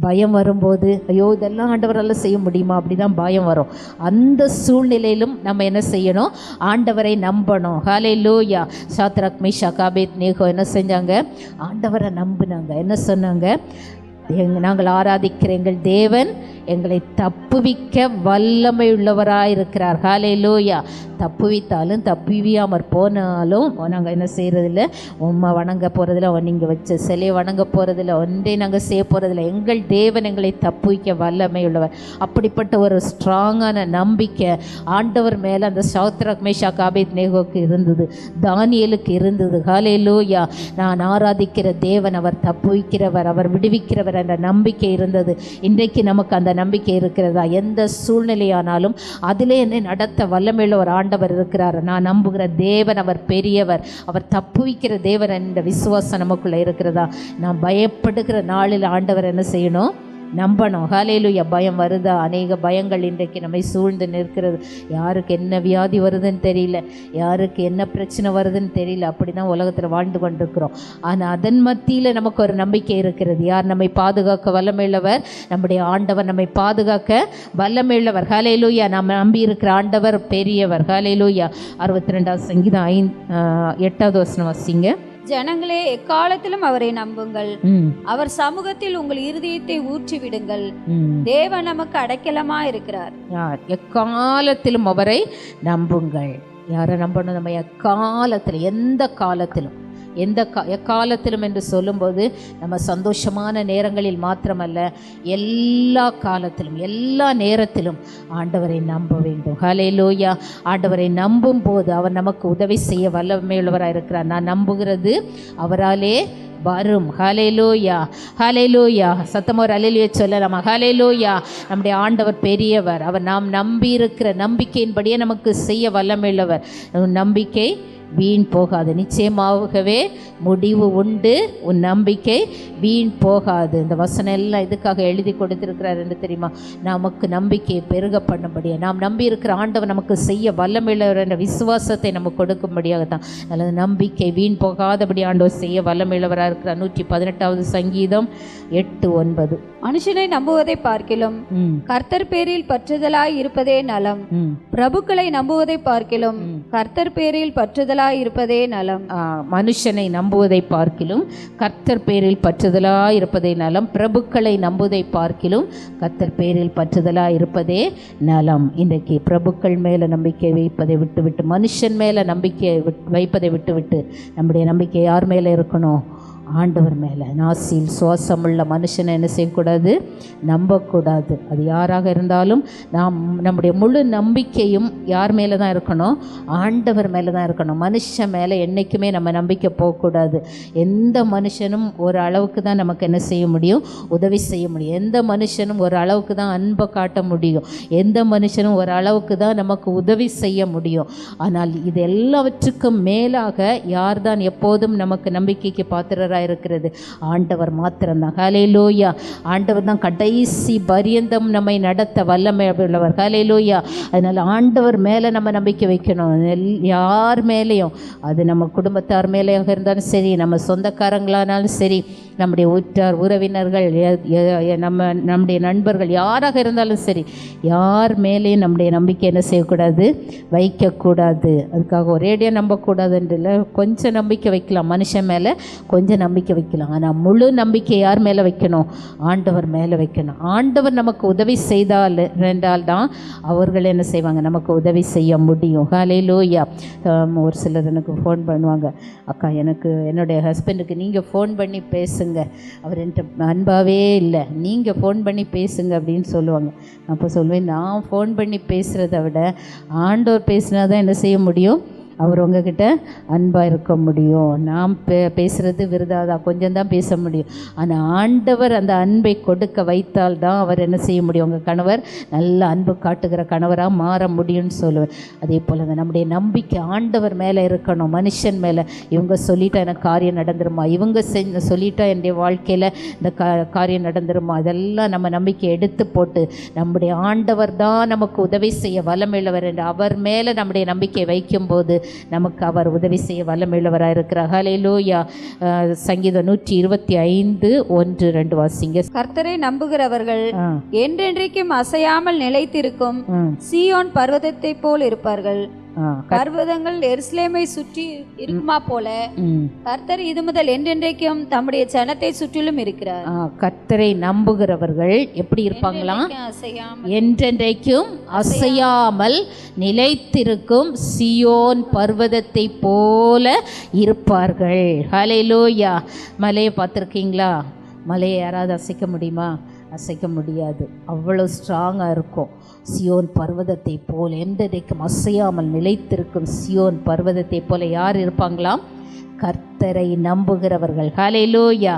பயம் வரும்போது ஐயோ இதெல்லாம் ஆண்டவரால் செய்ய முடியுமா, அப்படி தான் பயம் வரும். அந்த சூழ்நிலையிலும் நம்ம என்ன செய்யணும்? ஆண்டவரை நம்பணும். ஹல்லேலூயா. சாத்ராக் மேஷாக் ஆபேத்நேகோ என்ன செஞ்சாங்க? ஆண்டவரை நம்பினாங்க. என்ன சொன்னாங்க? நாங்கள் ஆராதிக்கிற எங்கள் தேவன் எங்களை தப்புவிக்க வல்லமை உள்ளவராயிருக்கிறார். ஹல்லேலூயா. தப்புவித்தாலும் தப்புவியாமற் போனாலும் நாங்கள் என்ன செய்கிறதில்ல, உம்மை வணங்க போகிறதில்ல, நீங்கள் வச்ச சிலையை வணங்க போகிறதில்ல, ஒன்றே நாங்கள் செய்ய போகிறதில்ல. எங்கள் தேவன் எங்களை தப்புவிக்க வல்லமை உள்ளவர். அப்படிப்பட்ட ஒரு ஸ்ட்ராங்கான நம்பிக்கை ஆண்டவர் மேலே அந்த சாத்ராக் மேஷாக் ஆபேத்நேகோவுக்கு இருந்தது, தானியேலுக்கு இருந்தது. ஹல்லேலூயா. நான் ஆராதிக்கிற தேவன் அவர் தப்புவிக்கிறவர், அவர் விடுவிக்கிறவர் என்ற நம்பிக்கை இருந்தது. இன்றைக்கு நமக்கு அந்த நம்பிக்கை இருக்கிறதா? எந்த சூழ்நிலையானாலும் அதிலே என்னை நடத்த வல்லமையுள்ள ஒரு ஆண்டவர் இருக்கிறார். நான் நம்புகிற தேவன் அவர் பெரியவர், அவர் தப்புவிக்கிற தேவன் என்ற விசுவாசம் நமக்குள்ள இருக்கிறதா? நான் பயப்படுகிற நாளில் ஆண்டவர் என்ன செய்யணும்? நம்பணும். ஹல்லேலூயா. பயம் வருதா? அநேக பயங்கள் இன்றைக்கு நம்மை சூழ்ந்து நிற்கிறது. யாருக்கு என்ன வியாதி வருதுன்னு தெரியல, யாருக்கு என்ன பிரச்சனை வருதுன்னு தெரியல. அப்படி தான் உலகத்தில் வாழ்ந்து கொண்டிருக்கிறோம். ஆனால் அதன் மத்தியில் நமக்கு ஒரு நம்பிக்கை இருக்கிறது. யார் நம்மை பாதுகாக்க வல்லமையுள்ளவர்? நம்முடைய ஆண்டவர் நம்மை பாதுகாக்க வல்லமையுள்ளவர். ஹல்லேலூயா. நம்ம நம்பி இருக்கிற ஆண்டவர் பெரியவர். ஹல்லேலூயா. 62 சங்கீதம் 8வது வசனம் வாசிங்க. ஜனங்களே, எக்காலத்திலும் அவரை நம்புங்கள். அவர் சமூகத்தில் உங்கள் இருதயத்தை ஊற்றி விடுங்கள். தேவன் நமக்கு அடைக்கலமா இருக்கிறார். எக்காலத்திலும் அவரை நம்புங்கள். யாரை நம்பணும்? நம்ம எக்காலத்திலும், எந்த காலத்திலும், எக்காலத்திலும் என்று சொல்லும்போது நம்ம சந்தோஷமான நேரங்களில் மாத்திரமல்ல, எல்லா காலத்திலும் எல்லா நேரத்திலும் ஆண்டவரை நம்ப வேண்டும். ஹல்லேலூயா. ஆண்டவரை நம்பும் போது அவர் நமக்கு உதவி செய்ய வல்லமையுள்ளவராக இருக்கிறார். நான் நம்புகிறது அவராலே வரும். ஹல்லேலூயா. ஹல்லேலூயா. சத்தமோர் அல்லேலூயா சொல்லலாம். ஹல்லேலூயா. நம்முடைய ஆண்டவர் பெரியவர். அவர் நாம் நம்பி இருக்கிற நம்பிக்கையின்படியே நமக்கு செய்ய வல்லமையுள்ளவர். நம்பிக்கை வீண் போகாது. நிச்சயமாகவே முடிவு உண்டு. உன் நம்பிக்கை வீண் போகாது. இந்த வசனம் எல்லாம் இதுக்காக எழுதி கொடுத்திருக்கிறார் என்று தெரியுமா? நமக்கு நம்பிக்கையை பெருக பண்ணும்படியா, நாம் நம்பி இருக்கிற ஆண்டவர் நமக்கு செய்ய வல்லமையுள்ளவர் என்ற விசுவாசத்தை நமக்கு கொடுக்கும்படியாக தான். அல்லது நம்பிக்கை வீண் போகாதபடி ஆண்டவர் செய்ய வல்லமையுள்ளவராக இருக்கிறார். 118வது சங்கீதம் 8-9. மனுஷனை நம்புவதை பார்க்கிலும் கர்த்தர் பேரில் பற்றுதலாய் இருப்பதே நலம். பிரபுக்களை நம்புவதை பார்க்கிலும் கர்த்தர் பேரில் பற்றுதலாய் இருப்பதே நலம். மனுஷனை நம்புவதை பார்க்கிலும் கர்த்தர் பேரில் பற்றுதலாய் இருப்பதே நலம். பிரபுக்களை நம்புவதை பார்க்கிலும் கர்த்தர் பேரில் பற்றுதலாய் இருப்பதே நலம். இன்றைக்கு பிரபுக்கள் மேலே நம்பிக்கை வைப்பதை விட்டுவிட்டு, மனுஷன் மேலே நம்பிக்கை வைப்பதை விட்டுவிட்டு நம்முடைய நம்பிக்கை யார் மேலே இருக்கணும்? ஆண்டவர் மேலே. நாசியில் சுவாசமுள்ள மனுஷனை என்ன செய்யக்கூடாது? நம்பக்கூடாது. அது யாராக இருந்தாலும் நாம் நம்முடைய முழு நம்பிக்கையும் யார் மேலே தான் இருக்கணும்? ஆண்டவர் மேலே தான் இருக்கணும். மனுஷன் மேலே என்றைக்குமே நம்ம நம்பிக்கை போகக்கூடாது. எந்த மனுஷனும் ஒரு அளவுக்கு தான் நமக்கு என்ன செய்ய முடியும்? உதவி செய்ய முடியும். எந்த மனுஷனும் ஒரு அளவுக்கு தான் அன்பை காட்ட முடியும். எந்த மனுஷனும் ஒரு அளவுக்கு தான் நமக்கு உதவி செய்ய முடியும். ஆனால் இது எல்லாவற்றுக்கும் மேலாக யார் தான் எப்போதும் நமக்கு நம்பிக்கைக்கு பாத்திரராக இருக்கிறது? ஆண்டவர் மாத்திரம்தான். ஹல்லேலூயா. ஆண்டவர் தான் கடைசி பரியந்தம் நம்மை நடத்த வல்லமை உள்ளவர். ஹல்லேலூயா. அதனால் ஆண்டவர் மேலே நம்ம நம்பிக்கை வைக்கணும். யார் மேலேயும், அது நம்ம குடும்பத்தார் மேலேயாக இருந்தாலும் சரி, நம்ம சொந்தக்காரங்களானாலும் சரி, நம்முடைய உற்றார் உறவினர்கள், நம்முடைய நண்பர்கள், யாராக இருந்தாலும் சரி, யார் மேலேயும் நம்முடைய நம்பிக்கை என்ன செய்யக்கூடாது? வைக்கக்கூடாது. அதுக்காக ஒரேடியாக நம்பக்கூடாதுன்றல, கொஞ்சம் நம்பிக்கை வைக்கலாம். மனுஷன் மேலே கொஞ்சம் நம்பிக்கை வைக்கலாம். ஆனால் முழு நம்பிக்கை யார் மேலே வைக்கணும்? ஆண்டவர் மேலே வைக்கணும். ஆண்டவர் நமக்கு உதவி என்றால் தான் அவர்கள் என்ன செய்வாங்க? நமக்கு உதவி செய்ய முடியும். ஹல்லேலூயா. ஒரு சிலர் எனக்கு ஃபோன் பண்ணுவாங்க, அக்கா எனக்கு என்னுடைய ஹஸ்பண்டுக்கு நீங்கள் ஃபோன் பண்ணி பேசுங்க, அவர் என்கிட்ட அன்பாகவே இல்லை, நீங்கள் ஃபோன் பண்ணி பேசுங்க அப்படின்னு சொல்லுவாங்க. அப்போ சொல்லுவேன், நான் ஃபோன் பண்ணி பேசுகிறத விட ஆண்டவர் பேசினா தான் என்ன செய்ய முடியும்? அவர் உங்ககிட்ட அன்பாக இருக்க முடியும். நாம் பேசுகிறது விருதாதான், கொஞ்சம் தான் பேச முடியும். ஆனால் ஆண்டவர் அந்த அன்பை கொடுக்க வைத்தால் தான் அவர் என்ன செய்ய முடியும், உங்கள் கணவர் நல்ல அன்பு காட்டுகிற கணவராக மாற முடியும்னு சொல்லுவேன். அதே போல் தான் நம்முடைய நம்பிக்கை ஆண்டவர் மேலே இருக்கணும், மனுஷன் மேலே. இவங்க சொல்லிட்டா எனக்கு காரியம் நடந்துருமா, இவங்க சொல்லிட்டா என்னுடைய வாழ்க்கையில் இந்த காரியம் நடந்துருமா, அதெல்லாம் நம்ம நம்பிக்கை எடுத்து போட்டு நம்முடைய ஆண்டவர் தான் நமக்கு உதவி செய்ய வல்லமையுள்ளவர் என்று அவர் மேலே நம்முடைய நம்பிக்கை வைக்கும்போது நமக்கு அவர் உதவி செய்ய வல்லமையுள்ளவராக இருக்கிறார். ஹல்லேலூயா. சங்கீதம் 125:1-2 வாசிங்க. கர்த்தரை நம்புகிறவர்கள் என்றென்றைக்கும் அசையாமல் நிலைத்திருக்கும் சீயோன் பர்வதத்தை போல் இருப்பார்கள். பர்வதங்கள் எருசலேமை சுற்றி இருக்குமா போல கர்த்தர் இது முதல் என்றென்றைக்கும் தம்முடைய ஜனத்தை சுற்றிலும் இருக்கிறார். கர்த்தரை நம்புகிறவர்கள் எப்படி இருப்பாங்களாம்? என்றென்றைக்கும் அசையாமல் நிலைத்திருக்கும் சியோன் பர்வதத்தை போல இருப்பார்கள். ஹல்லேலூயா. மலையை பார்த்துருக்கீங்களா? மலையை யாராவது அசைக்க முடியுமா? அசைக்க முடியாது. அவ்வளோ ஸ்ட்ராங்காக இருக்கும். சியோன் பர்வதத்தை போல் என்றைக்கும் அசையாமல் நிலைத்திருக்கும் சியோன் பர்வதத்தை போல யார் இருப்பாங்களாம்? கர்த்தரை நம்புகிறவர்கள். ஹல்லேலூயா.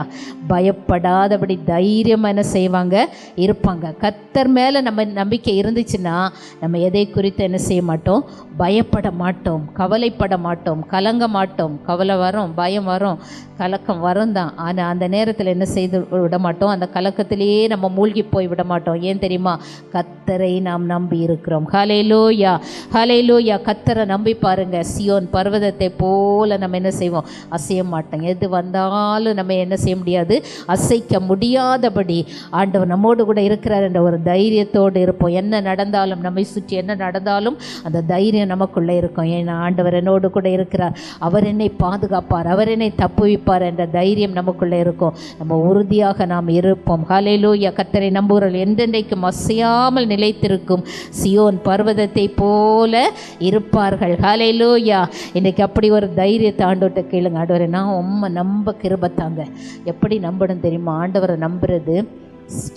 பயப்படாதபடி தைரியம் என்ன செய்வாங்க? இருப்பாங்க. கர்த்தர் மேலே நம்ம நம்பிக்கை இருந்துச்சுன்னா நம்ம எதை குறித்து என்ன செய்ய மாட்டோம்? பயப்பட மாட்டோம், கவலைப்பட மாட்டோம், கலங்க மாட்டோம். கவலை வரும், பயம் வரும், கலக்கம் வரும் தான். ஆனால் அந்த நேரத்தில் என்ன செய்து விட மாட்டோம், அந்த கலக்கத்திலேயே நம்ம மூழ்கி போய் விட மாட்டோம். ஏன் தெரியுமா? கர்த்தரை நாம் நம்பி இருக்கிறோம். ஹல்லேலூயா. ஹல்லேலூயா. கர்த்தரை நம்பி பாருங்க, சியோன் பர்வதத்தை போல நம்ம என்ன செய்வோம்? அசைய மாட்டோம். எது வந்தாலும் நம்ம என்ன செய்ய முடியாது? அசைக்க முடியாதபடி ஆண்டவர் நம்மோடு கூட இருக்கிறார் என்ற ஒரு தைரியத்தோடு இருப்போம். என்ன நடந்தாலும், நம்மை சுற்றி என்ன நடந்தாலும் அந்த தைரியம் நமக்குள்ளே இருக்கும். ஏன்னா ஆண்டவர் என்னோடு கூட இருக்கிறார், அவர் என்னை பாதுகாப்பார், அவர் என்னை தப்புவிப்பார் என்ற தைரியம் நமக்குள்ளே இருக்கும். நம்ம உறுதியாக நாம் இருப்போம். ஹல்லேலூயா. கர்த்தரை நம்புகிறவர்கள் என்றென்றைக்கும் அசையாமல் நிலைத்திருக்கும் சியோன் பர்வதத்தை போல இருப்பார்கள். ஹல்லேலூயா. இன்றைக்கு அப்படி ஒரு தைரியத்தை ஆண்டவர்கிட்ட கேளுங்க. ஆண்டவரை நான் உம்மை நம்ப கிருபத்தாங்க. எப்படி நம்பணும் தெரியுமா? ஆண்டவரை நம்புறது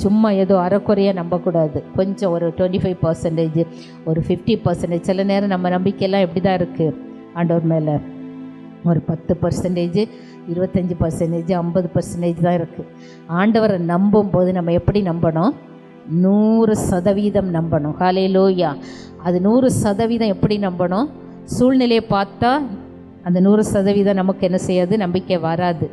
சும்மா ஏதோ அரைக்குறையாக நம்பக்கூடாது. கொஞ்சம் ஒரு 25%, ஒரு 50%. சில நேரம் நம்ம நம்பிக்கையெல்லாம் எப்படி தான் இருக்குது ஆண்டவர் மேலே? ஒரு 10%, 25%, 50% தான் இருக்குது. ஆண்டவரை நம்பும் போது நம்ம எப்படி நம்பணும்? 100% நம்பணும். ஹல்லேலூயா. அது 100% எப்படி நம்பணும்? சூழ்நிலையை பார்த்தா அந்த 100% நமக்கு என்ன செய்யாது? நம்பிக்கை வராது.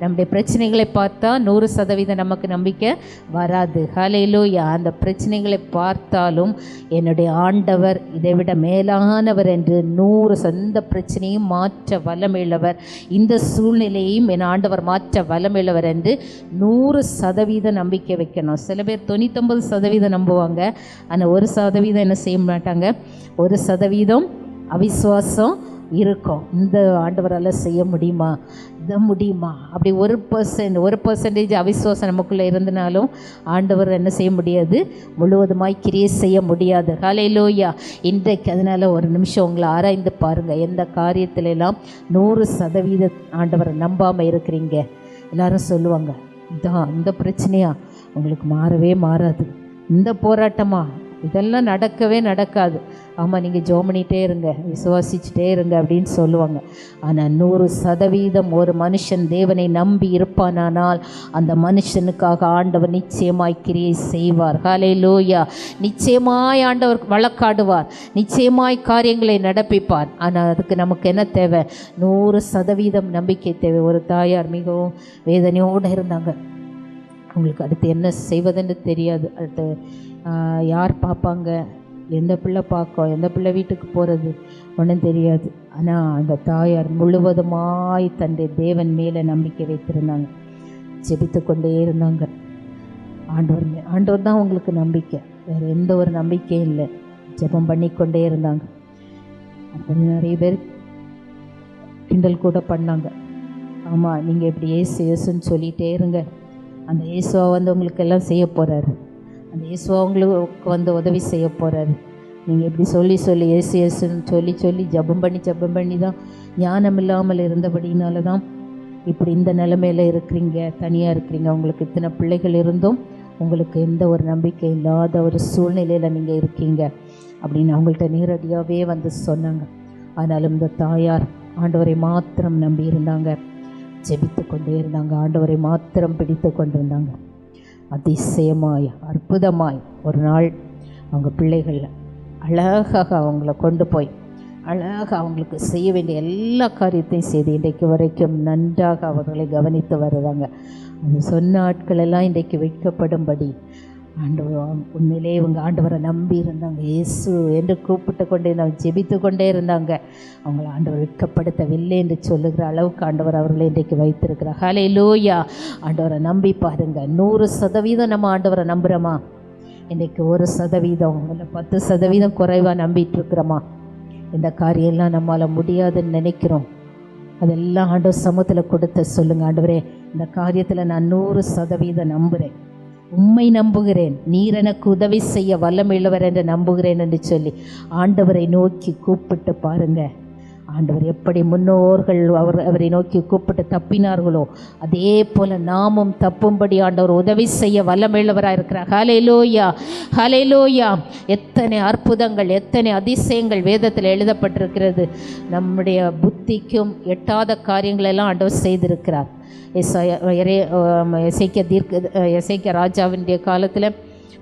நம்முடைய பிரச்சனைகளை பார்த்தா 100% நமக்கு நம்பிக்கை வராது. ஹல்லேலூயா. அந்த பிரச்சனைகளை பார்த்தாலும் என்னுடைய ஆண்டவர் இதைவிட மேலானவர் என்று 100% பிரச்சனையும் மாற்ற வல்லமையுள்ளவர், இந்த சூழ்நிலையையும் என் ஆண்டவர் மாற்ற வல்லமையுள்ளவர் என்று 100% நம்பிக்கை வைக்கணும். சில பேர் 99% நம்புவாங்க, ஆனால் 1% என்ன செய்ய மாட்டாங்க? 1% அவிசுவாசம் இருக்கும். இந்த ஆண்டவரால் செய்ய முடியுமா? இதை முடியுமா? அப்படி 1% அவிசுவாசம் நமக்குள்ளே இருந்தனாலும் ஆண்டவர் என்ன செய்ய முடியாது? முழுவதுமாய் கிரியை செய்ய முடியாது. ஹல்லேலூயா. இன்றைக்கு அதனால் ஒரு நிமிஷம் உங்களை ஆராய்ந்து பாருங்கள். எந்த காரியத்திலெல்லாம் 100% ஆண்டவரை நம்பாமல் இருக்கிறீங்க? எல்லாரும் சொல்லுவாங்க, இதான் இந்த பிரச்சனையா உங்களுக்கு மாறவே மாறாது, இந்த போராட்டமா இதெல்லாம் நடக்கவே நடக்காது. ஆமாம், நீங்கள் ஜெபம் பண்ணிகிட்டே இருங்க, விசுவாசிச்சுட்டே இருங்க அப்படின்னு சொல்லுவாங்க. ஆனால் 100% ஒரு மனுஷன் தேவனை நம்பி இருப்பானால் அந்த மனுஷனுக்காக ஆண்டவர் நிச்சயமாய் கிரியை செய்வார். ஹல்லேலூயா. நிச்சயமாய் ஆண்டவர் வழக்காடுவார், நிச்சயமாய் காரியங்களை நடப்பிப்பார். ஆனால் அதுக்கு நமக்கு என்ன தேவை? 100% நம்பிக்கை தேவை. ஒரு தாயார் மிகவும் வேதனையோடு இருந்தாங்க. அவங்களுக்கு அடுத்து என்ன செய்வதுன்னு தெரியாது. அடுத்து யார் பார்ப்பாங்க, எந்த பிள்ளை பார்க்கும், எந்த பிள்ளை வீட்டுக்கு போகிறது, ஒன்றும் தெரியாது. ஆனால் அந்த தாயார் முழுவதுமாய் தன்னுடைய தேவன் மேலே நம்பிக்கை வைத்திருந்தாங்க. ஜெபித்து கொண்டே இருந்தாங்க. ஆண்டவர் தான் உங்களுக்கு நம்பிக்கை, வேறு எந்த ஒரு நம்பிக்கையும் இல்லை. ஜெபம் பண்ணிக்கொண்டே இருந்தாங்க. அப்போ நிறைய பேர் கிண்டல் கூட பண்ணாங்க. ஆமாம், நீங்கள் இப்படி ஏசுன்னு சொல்லிகிட்டே இருங்க, அந்த இயேசுவா உங்களுக்கு எல்லாம் செய்ய போகிறாரு, அந்த இயேசுவா உங்களுக்கு உதவி செய்ய போகிறாரு. நீங்கள் இப்படி சொல்லி ஏசுன்னு சொல்லி ஜெபம் பண்ணி தான் ஞானம் இல்லாமல் இருந்தபடினால தான் இப்படி இந்த நிலைமையில் இருக்கிறீங்க, தனியாக இருக்கிறீங்க. உங்களுக்கு இத்தனை பிள்ளைகள் இருந்தும் உங்களுக்கு எந்த ஒரு நம்பிக்கை இல்லாத ஒரு சூழ்நிலையில் நீங்கள் இருக்கீங்க அப்படின்னு அவங்கள்ட்ட நேரடியாகவே வந்து சொன்னாங்க. ஆனாலும் இந்த தாயார் ஆண்டவரை மாத்திரம் நம்பி இருந்தாங்க, ஜெபித்து கொண்டே இருந்தாங்க, ஆண்டவரை மாத்திரம் பிடித்து கொண்டு இருந்தாங்க. அதிசயமாய் அற்புதமாய் ஒரு நாள் அவங்க பிள்ளைகள் அழகாக அவங்கள கொண்டு போய் அழகாக அவங்களுக்கு செய்ய வேண்டிய எல்லா காரியத்தையும் செய்து இன்றைக்கு வரைக்கும் நன்றாக அவர்களை கவனித்து வருவாங்க. அது சொன்ன ஆட்களெல்லாம் இன்றைக்கு வைக்கப்படும்படி ஆண்டவர் உண்மையிலே இவங்க ஆண்டவரை நம்பி இருந்தாங்க. இயேசு என்று கூப்பிட்டு கொண்டே இருந்தாங்க, ஜெபித்து கொண்டே இருந்தாங்க. அவங்கள ஆண்டவர் வெட்கப்படுத்தவில்லை என்று சொல்லுகிற அளவுக்கு ஆண்டவர் அவர்களை இன்றைக்கு வைத்திருக்கிறார். ஹல்லேலூயா. ஆண்டவரை நம்பி பாருங்க. 100% நம்ம ஆண்டவரை நம்புகிறோமா? இன்றைக்கு 1% இல்லை 10% குறைவாக நம்பிட்டு இருக்கிறோமா? இந்த காரியம்லாம் நம்மளால் முடியாதுன்னு நினைக்கிறோம். அதெல்லாம் ஆண்டவர் சமூகத்தில் கொடுத்து சொல்லுங்கள், ஆண்டவரே இந்த காரியத்தில் நான் 100% நம்புகிறேன், உம்மை நம்புகிறேன், நீர் எனக்கு உதவி செய்ய வல்லமையுள்ளவர் என்று நம்புகிறேன் என்று சொல்லி ஆண்டவரை நோக்கி கூப்பிட்டு பாருங்க. ஆண்டவர் எப்படி முன்னோர்கள் அவரை நோக்கி கூப்பிட்டு தப்பினார்களோ அதே போல் நாமும் தப்பும்படி ஆண்டவர் உதவி செய்ய வல்லமையுள்ளவராக இருக்கிறார். ஹல்லேலூயா, ஹல்லேலூயா. எத்தனை அற்புதங்கள், எத்தனை அதிசயங்கள் வேதத்தில் எழுதப்பட்டிருக்கிறது. நம்முடைய புத்திக்கும் எட்டாத காரியங்களெல்லாம் ஆண்டவர் செய்திருக்கிறார். எசேக்கியா ராஜாவினுடைய காலத்தில்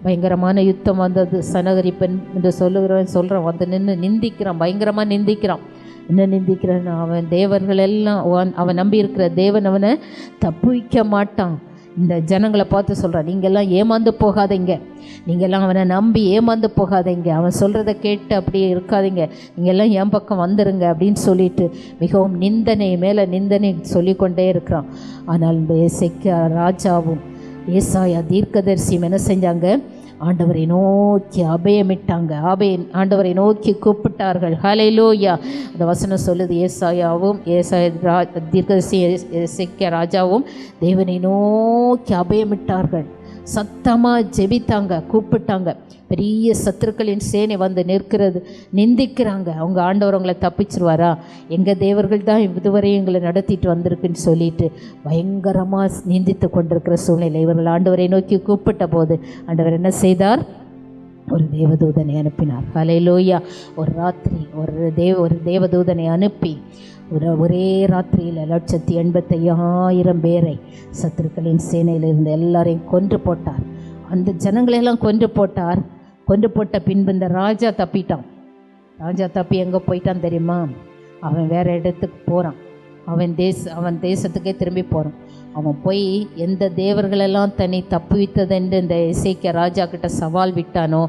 பயங்கரமான யுத்தம் வந்தது. சனகரிப்பன் என்று சொல்கிறவன் வந்து நின்று நிந்திக்கிறான், பயங்கரமாக நிந்திக்கிறான். என்ன நிந்திக்கிறான்? அவன் தேவர்கள் எல்லாம் அவன் நம்பி இருக்கிற தேவன் அவனை தப்புவிக்க மாட்டான். இந்த ஜனங்களை பார்த்து சொல்கிறான், நீங்கள்லாம் ஏமாந்து போகாதீங்க, நீங்கள்லாம் அவனை நம்பி ஏமாந்து போகாதீங்க, அவன் சொல்கிறத கேட்டு அப்படியே இருக்காதீங்க, நீங்கள்லாம் என் பக்கம் வந்துருங்க அப்படின்னு சொல்லிட்டு மிகவும் நிந்தனை மேலே நிந்தனை சொல்லிக்கொண்டே இருக்கிறான். ஆனால் இந்த எசேக்கியா ராஜாவும் ஏசாயா தீர்க்கதரிசியும் என்ன செஞ்சாங்க? ஆண்டவரை நோக்கி அபயமிட்டாங்க, ஆண்டவரை நோக்கி கூப்பிட்டார்கள். ஹல்லேலூயா. அந்த வசனம் சொல்லுது, ஏசாயா தீர்க்கதரிசி எசேக்கியா ராஜாவும் தேவனை நோக்கி அபயமிட்டார்கள், சத்தமாக ஜெபித்தாங்க, கூப்பிட்டாங்க. பெரிய சத்துருக்களின் சேனை வந்து நிற்கிறது, நிந்திக்கிறாங்க. அவங்க ஆண்டவர் அவங்களை தப்பிச்சிருவாரா? எங்கள் தேவர்கள் தான் இதுவரை எங்களை நடத்திட்டு வந்திருக்குன்னு சொல்லிட்டு பயங்கரமாக நிந்தித்து கொண்டிருக்கிற சூழ்நிலை. இவர்கள் ஆண்டவரை நோக்கி கூப்பிட்ட போது ஆண்டவர் என்ன செய்தார்? ஒரு தேவதூதனை அனுப்பினார். ஹல்லேலூயா. ஒரு ராத்திரி ஒரு தேவதூதனை அனுப்பி ஒரே ராத்திரியில் 185,000 பேரை சத்துருக்களின் சேனையில் இருந்த எல்லாரையும் கொன்று போட்டார். அந்த ஜனங்களெல்லாம் கொன்று போட்டார். கொன்று போட்ட பின்பு இந்த ராஜா தப்பிட்டான். ராஜா தப்பி எங்கே போயிட்டான் தெரியுமா? அவன் வேறு இடத்துக்கு போகிறான். அவன் தேசத்துக்கே திரும்பி போகிறான். அவன் போய் எந்த தேவர்களெல்லாம் தன்னை தப்புவித்ததென்று இந்த எசேக்கியா ராஜா கிட்ட சவால் விட்டானோ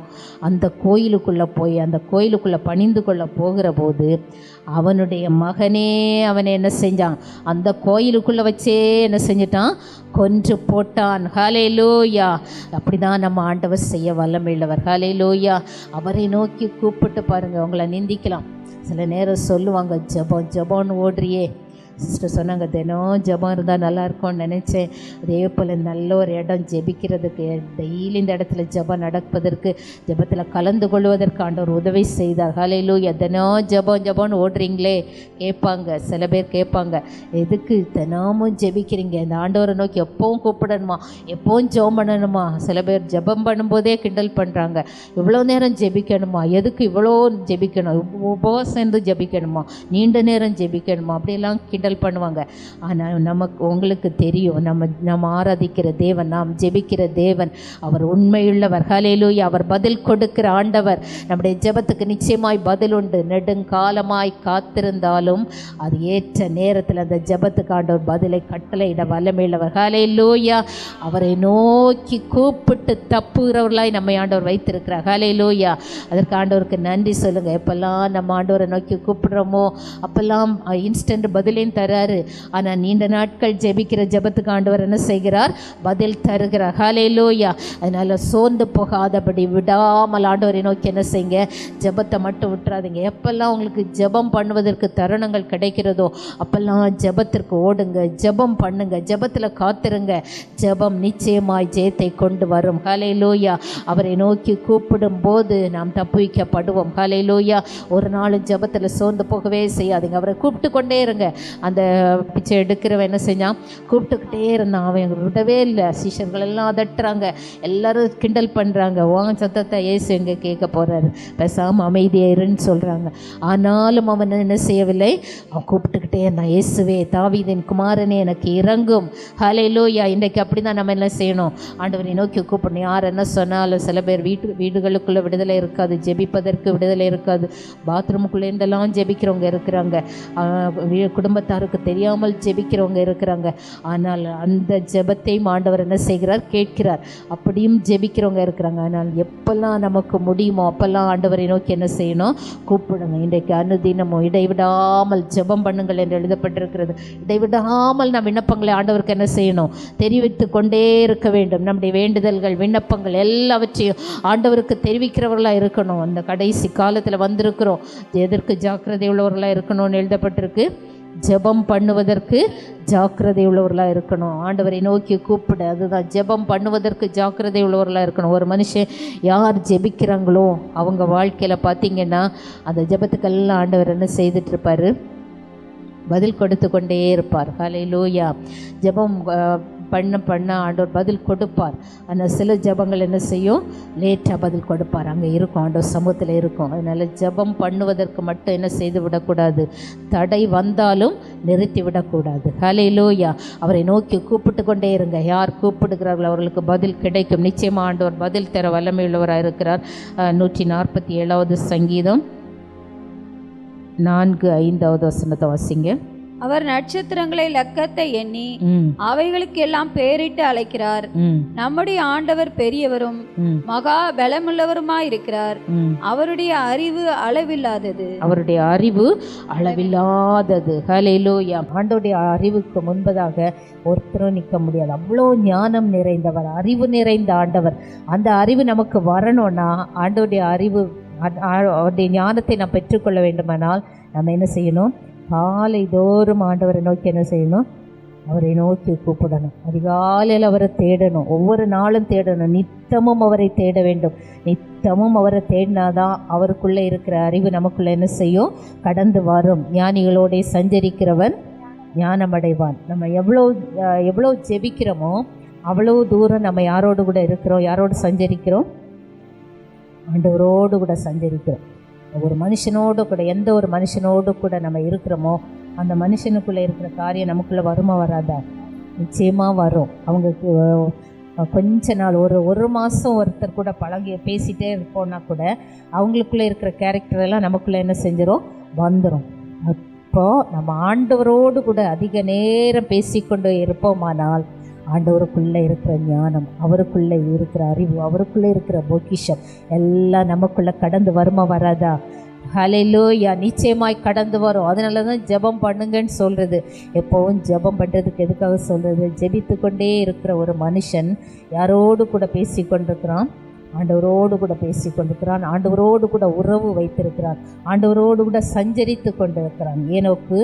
அந்த கோயிலுக்குள்ளே போய் அந்த கோயிலுக்குள்ளே பணிந்து கொள்ள போகிற போது அவனுடைய மகனே அவனை என்ன செஞ்சான்? அந்த கோயிலுக்குள்ளே வச்சே என்ன செஞ்சிட்டான்? கொன்று போட்டான். ஹல்லேலூயா. அப்படி தான் நம்ம ஆண்டவர் செய்ய வல்லமையுள்ளவர். ஹல்லேலூயா. அவரை நோக்கி கூப்பிட்டு பாருங்கள். உங்களை நிந்திக்கலாம், சில நேரம் சொல்லுவாங்க, ஜெபம்னு ஓடுறியே. சிஸ்டர் சொன்னாங்க, தினம் ஜெபம் இருந்தால் நல்லாயிருக்கும்னு நினச்சேன். அதே போல் நல்ல ஒரு இடம் ஜெபிக்கிறதுக்கு, டெய்லி இந்த இடத்துல ஜெபம் நடப்பதற்கு, ஜெபத்தில் கலந்து கொள்வதற்கு ஆண்டவர் உதவி செய்தார். ஹல்லேலூயா. தினம் ஜெபம்னு ஓடுறீங்களே கேட்பாங்க, சில பேர் கேட்பாங்க, எதுக்கு தினமும் ஜெபிக்கிறீங்க? இந்த ஆண்டவரை நோக்கி எப்பவும் கூப்பிடணுமா, எப்பவும் ஜெபம் பண்ணணுமா? சில பேர் ஜெபம் பண்ணும்போதே கிண்டல் பண்ணுறாங்க, இவ்வளோ நேரம் ஜெபிக்கணுமா, எதுக்கு இவ்வளோ ஜெபிக்கணும், உபவாசம் இருந்து ஜெபிக்கணுமா, நீண்ட நேரம் ஜெபிக்கணுமா, அப்படியெல்லாம் கிண்டல் பண்ணுவாங்க. ஆனால் உங்களுக்கு தெரியும், நம்ம ஆராதிக்கிற தேவன், நாம் ஜெபிக்கிற தேவன் அவர் உண்மையுள்ளவர். ஹல்லேலூயா. அவர் பதில் கொடுக்கிற ஆண்டவர். நம்முடைய ஜெபத்துக்கு நிச்சயமாய் பதில் உண்டு. நெடுங்காலமாய் காத்திருந்தாலும் அது ஏற்ற நேரத்தில் அந்த ஜெபத்துக்கு ஆண்டவர் பதிலை கட்டளையிட வல்லமையுள்ளவர். ஹல்லேலூயா. அவரை நோக்கி கூப்பிட்டு தப்புகிறவர்களாய் நம்மை ஆண்டவர் வைத்திருக்கிறார். ஹல்லேலூயா. அதற்கு ஆண்டவருக்கு நன்றி சொல்லுங்கள். எப்பெல்லாம் நம்ம ஆண்டவரை நோக்கி கூப்பிடுறோமோ அப்பெல்லாம் இன்ஸ்டன்ட் பதிலையும் தராரு. ஆனால் நீண்ட நாட்கள் ஜெபிக்கிற ஜெபத்துக்கு ஆண்டவர் என்ன செய்கிறார்? பதில் தருகிறார். ஹல்லேலூயா. அதனால் சோர்ந்து போகாதபடி விடாமல் ஆண்டவரை நோக்கி என்ன செய்யுங்க? ஜெபத்தை மட்டும் விட்டுறாதீங்க. எப்பெல்லாம் உங்களுக்கு ஜெபம் பண்ணுவதற்கு தருணங்கள் கிடைக்கிறதோ அப்பெல்லாம் ஜெபத்திற்கு ஓடுங்க, ஜெபம் பண்ணுங்க, ஜெபத்தில் காத்திருங்க. ஜெபம் நிச்சயமாய் ஜெயத்தை கொண்டு வரும். ஹல்லேலூயா. அவரை நோக்கி கூப்பிடும் போது நாம் தப்புவிக்கப்படுவோம். ஹல்லேலூயா. ஒரு நாள் ஜெபத்தில் சோர்ந்து போகவே செய்யாதீங்க. அவரை கூப்பிட்டு கொண்டே இருங்க. அந்த பிச்சை எடுக்கிறவன் என்ன செஞ்சான், கூப்பிட்டுக்கிட்டே இருந்தான். அவன் விடவே இல்லை. சீஷர்கள் எல்லாம் அதட்டுறாங்க, எல்லாரும் கிண்டல் பண்ணுறாங்க. உன் சத்தத்தை இயேசு எங்கே கேட்க போகிறாரு, பேசாமல் அமைதியாக இருன்னு சொல்கிறாங்க. ஆனாலும் அவன் என்ன செய்யவில்லை, அவன் கூப்பிட்டுக்கிட்டே இருந்தான், இயேசுவே தாவீதின் குமாரனே எனக்கு இறங்கும். ஹல்லேலூயா. இன்றைக்கு அப்படி தான் நம்ம என்ன செய்யணும், ஆண்டவரை நோக்கி கூப்பிடணும். யார் என்ன சொன்னாலும், சில பேர் வீடுகளுக்குள்ளே விடுதலை இருக்காது, ஜெபிப்பதற்கு விடுதலை இருக்காது. பாத்ரூமுக்குள்ளே இருந்தெல்லாம் ஜெபிக்கிறவங்க இருக்கிறாங்க, குடும்பத்தாருக்கு தெரியாமல் ஜெபிக்கிறவங்க இருக்கிறாங்க. ஆனால் அந்த ஜெபத்தையும் ஆண்டவர் என்ன செய்கிறார், கேட்கிறார். அப்படியும் ஜெபிக்கிறவங்க இருக்கிறாங்க. ஆனால் எப்பெல்லாம் நமக்கு முடியுமோ அப்பெல்லாம் ஆண்டவரை நோக்கி என்ன செய்யணும், கூப்பிடுங்க. இன்றைக்கு அனுதினமும் இடைவிடாமல் ஜெபம் பண்ணுங்கள் என்று எழுதப்பட்டிருக்கிறது. இடைவிடாமல் நம் விண்ணப்பங்களை ஆண்டவருக்கு என்ன செய்யணும், தெரிவித்து கொண்டே இருக்க வேண்டும். நம்முடைய வேண்டுதல்கள், விண்ணப்பங்கள் எல்லாவற்றையும் ஆண்டவருக்கு தெரிவிக்கிறவர்களாக இருக்கணும். அந்த கடைசி காலத்தில் வந்திருக்கிறோம், எதற்கு ஜாக்கிரதை உள்ளவர்களாக இருக்கணும்னு எழுதப்பட்டிருக்கு. ஜெபம் பண்ணுவதற்கு ஜாக்கிரதை உள்ளவர்களாக இருக்கணும். ஆண்டவரை நோக்கி கூப்பிடு, அதுதான் ஜெபம் பண்ணுவதற்கு ஜாக்கிரதை உள்ளவர்களாக இருக்கணும். ஒரு மனுஷன் யார் ஜெபிக்கிறாங்களோ அவங்க வாழ்க்கையில் பார்த்திங்கன்னா அந்த ஜெபத்துக்கெல்லாம் ஆண்டவர் என்ன செய்துட்ருப்பார், பதில் கொடுத்து கொண்டே இருப்பார். ஹல்லேலூயா. ஜெபம் பண்ண ஆண்டவர் பதில் கொடுப்பார். ஆனால் சில ஜெபங்கள் என்ன செய்யும், லேட்டாக பதில் கொடுப்பார். அங்கே இருக்கும், ஆண்டவர் சமூகத்தில் இருக்கும். அதனால் ஜெபம் பண்ணுவதற்கு மட்டும் என்ன செய்து விடக்கூடாது, தடை வந்தாலும் நிறுத்தி விடக்கூடாது. ஹல்லேலூயா. அவரை நோக்கி கூப்பிட்டு கொண்டே இருங்க. யார் கூப்பிடுகிறார்கள் அவர்களுக்கு பதில் கிடைக்கும். நிச்சயமாக ஆண்டவர் பதில் தர வல்லமையுள்ளவராக இருக்கிறார். 147வது சங்கீதம் 4-5வது வசனத்தை வாசிங்க. அவர் நட்சத்திரங்களை லக்கத்தை எண்ணி அவைகளுக்கு எல்லாம் பெயரிட்டு அழைக்கிறார். நம்முடைய ஆண்டவர் பெரியவரும் மகா பலமுள்ளவருமாயிருக்கிறார். அவருடைய அறிவு அளவில்லாதது. அவருடைய அறிவு அளவில்லாதது. ஹல்லேலூயா. ஆண்டவருடைய அறிவுக்கு முன்பதாக ஒருத்தரும் நிற்க முடியாது. அவ்வளோ ஞானம் நிறைந்தவர், அறிவு நிறைந்த ஆண்டவர். அந்த அறிவு நமக்கு வரணும்னா ஆண்டவருடைய அறிவு, அவருடைய ஞானத்தை நாம் பெற்றுக்கொள்ள வேண்டுமானால் நம்ம என்ன செய்யணும், காலை தோறும் ஆண்டவரை நோக்கி என்ன செய்யணும், அவரை நோக்கி கூப்பிடணும். அதிகாலையில் அவரை தேடணும், ஒவ்வொரு நாளும் தேடணும், நித்தமும் அவரை தேட வேண்டும். நித்தமும் அவரை தேடினாதான் அவருக்குள்ளே இருக்கிற அறிவு நமக்குள்ளே என்ன செய்யும், கடந்து வரும். ஞானிகளோட சஞ்சரிக்கிறவன் ஞானமடைவான். நம்ம எவ்வளோ ஜெபிக்கிறோமோ அவ்வளோ தூரம் நம்ம யாரோடு கூட இருக்கிறோம், யாரோடு சஞ்சரிக்கிறோம், ஆண்டவரோடு கூட சஞ்சரிக்கிறோம். ஒரு மனுஷனோடு கூட, எந்த ஒரு மனுஷனோடு கூட நம்ம இருக்கிறோமோ அந்த மனுஷனுக்குள்ளே இருக்கிற காரியம் நமக்குள்ளே வருமா வராதா? நிச்சயமாக வரும். அவங்களுக்கு கொஞ்ச நாள், ஒரு மாதம் ஒருத்தர் கூட பழகி பேசிகிட்டே இருப்போம்னா கூட அவங்களுக்குள்ளே இருக்கிற கேரக்டரெல்லாம் நமக்குள்ளே என்ன செஞ்சிடும், வந்துடும். அப்போது நம்ம ஆண்டவரோடு கூட அதிக நேரம் பேசிக்கொண்டு இருப்போமானால் ஆண்டவருக்குள்ளே இருக்கிற ஞானம், அவருக்குள்ளே இருக்கிற அறிவு, அவருக்குள்ளே இருக்கிற பொக்கிஷம் எல்லாம் நமக்குள்ளே கடந்து வருமா வராதா? ஹல்லேலூயா. நிச்சயமாய் கடந்து வரும். அதனால தான் ஜெபம் பண்ணுங்கன்னு சொல்கிறது. எப்போவும் ஜெபம் பண்ணுறதுக்கு எதுக்காக சொல்கிறது, ஜெபித்து கொண்டே இருக்கிற ஒரு மனுஷன் யாரோடு கூட பேசி கொண்டிருக்கிறான், ஆண்டவரோடு கூட பேசி கொண்டிருக்கிறான், ஆண்டவரோடு கூட உறவு வைத்திருக்கிறான், ஆண்டவரோடு கூட சஞ்சரித்து கொண்டிருக்கிறான். ஏனோக்கு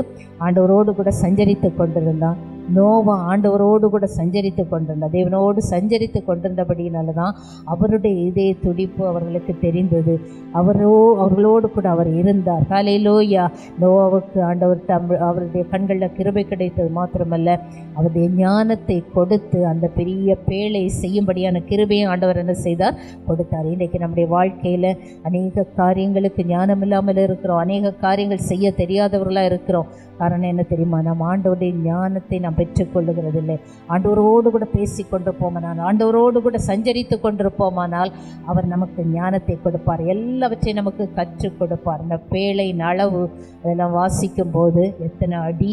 ஆண்டவரோடு கூட சஞ்சரித்து கொண்டிருந்தான். நோவா ஆண்டவரோடு கூட சஞ்சரித்து கொண்டிருந்தார். தேவனோடு சஞ்சரித்து கொண்டிருந்தபடியினால தான் அவருடைய இதய துடிப்பு அவர்களுக்கு தெரிந்தது. அவர்களோடு கூட அவர் இருந்தார். ஹல்லேலூயா. நோவாவுக்கு ஆண்டவர் அவருடைய கண்களில் கிருபை கிடைத்தது மாத்திரமல்ல, அவருடைய ஞானத்தை கொடுத்து அந்த பெரிய பேழை செய்யும்படியான கிருபையும் ஆண்டவர் என்ன செய்தார், கொடுத்தார். இன்றைக்கு நம்முடைய வாழ்க்கையில் அநேக காரியங்களுக்கு ஞானம் இல்லாமல் இருக்கிறோம், அநேக காரியங்கள் செய்ய தெரியாதவர்களாக இருக்கிறோம். காரணம் என்ன தெரியுமா, நாம் ஆண்டவருடைய ஞானத்தை நாம் பெற்றுக்கொள்ளுகிறதில்லை. ஆண்டவரோடு கூட பேசி கொண்டிருப்போமானால், ஆண்டவரோடு கூட சஞ்சரித்து கொண்டிருப்போமானால் அவர் நமக்கு ஞானத்தை கொடுப்பார், எல்லாவற்றையும் நமக்கு கற்றுக் கொடுப்பார். இந்த பேழையின் அளவு அதெல்லாம் வாசிக்கும் போது எத்தனை அடி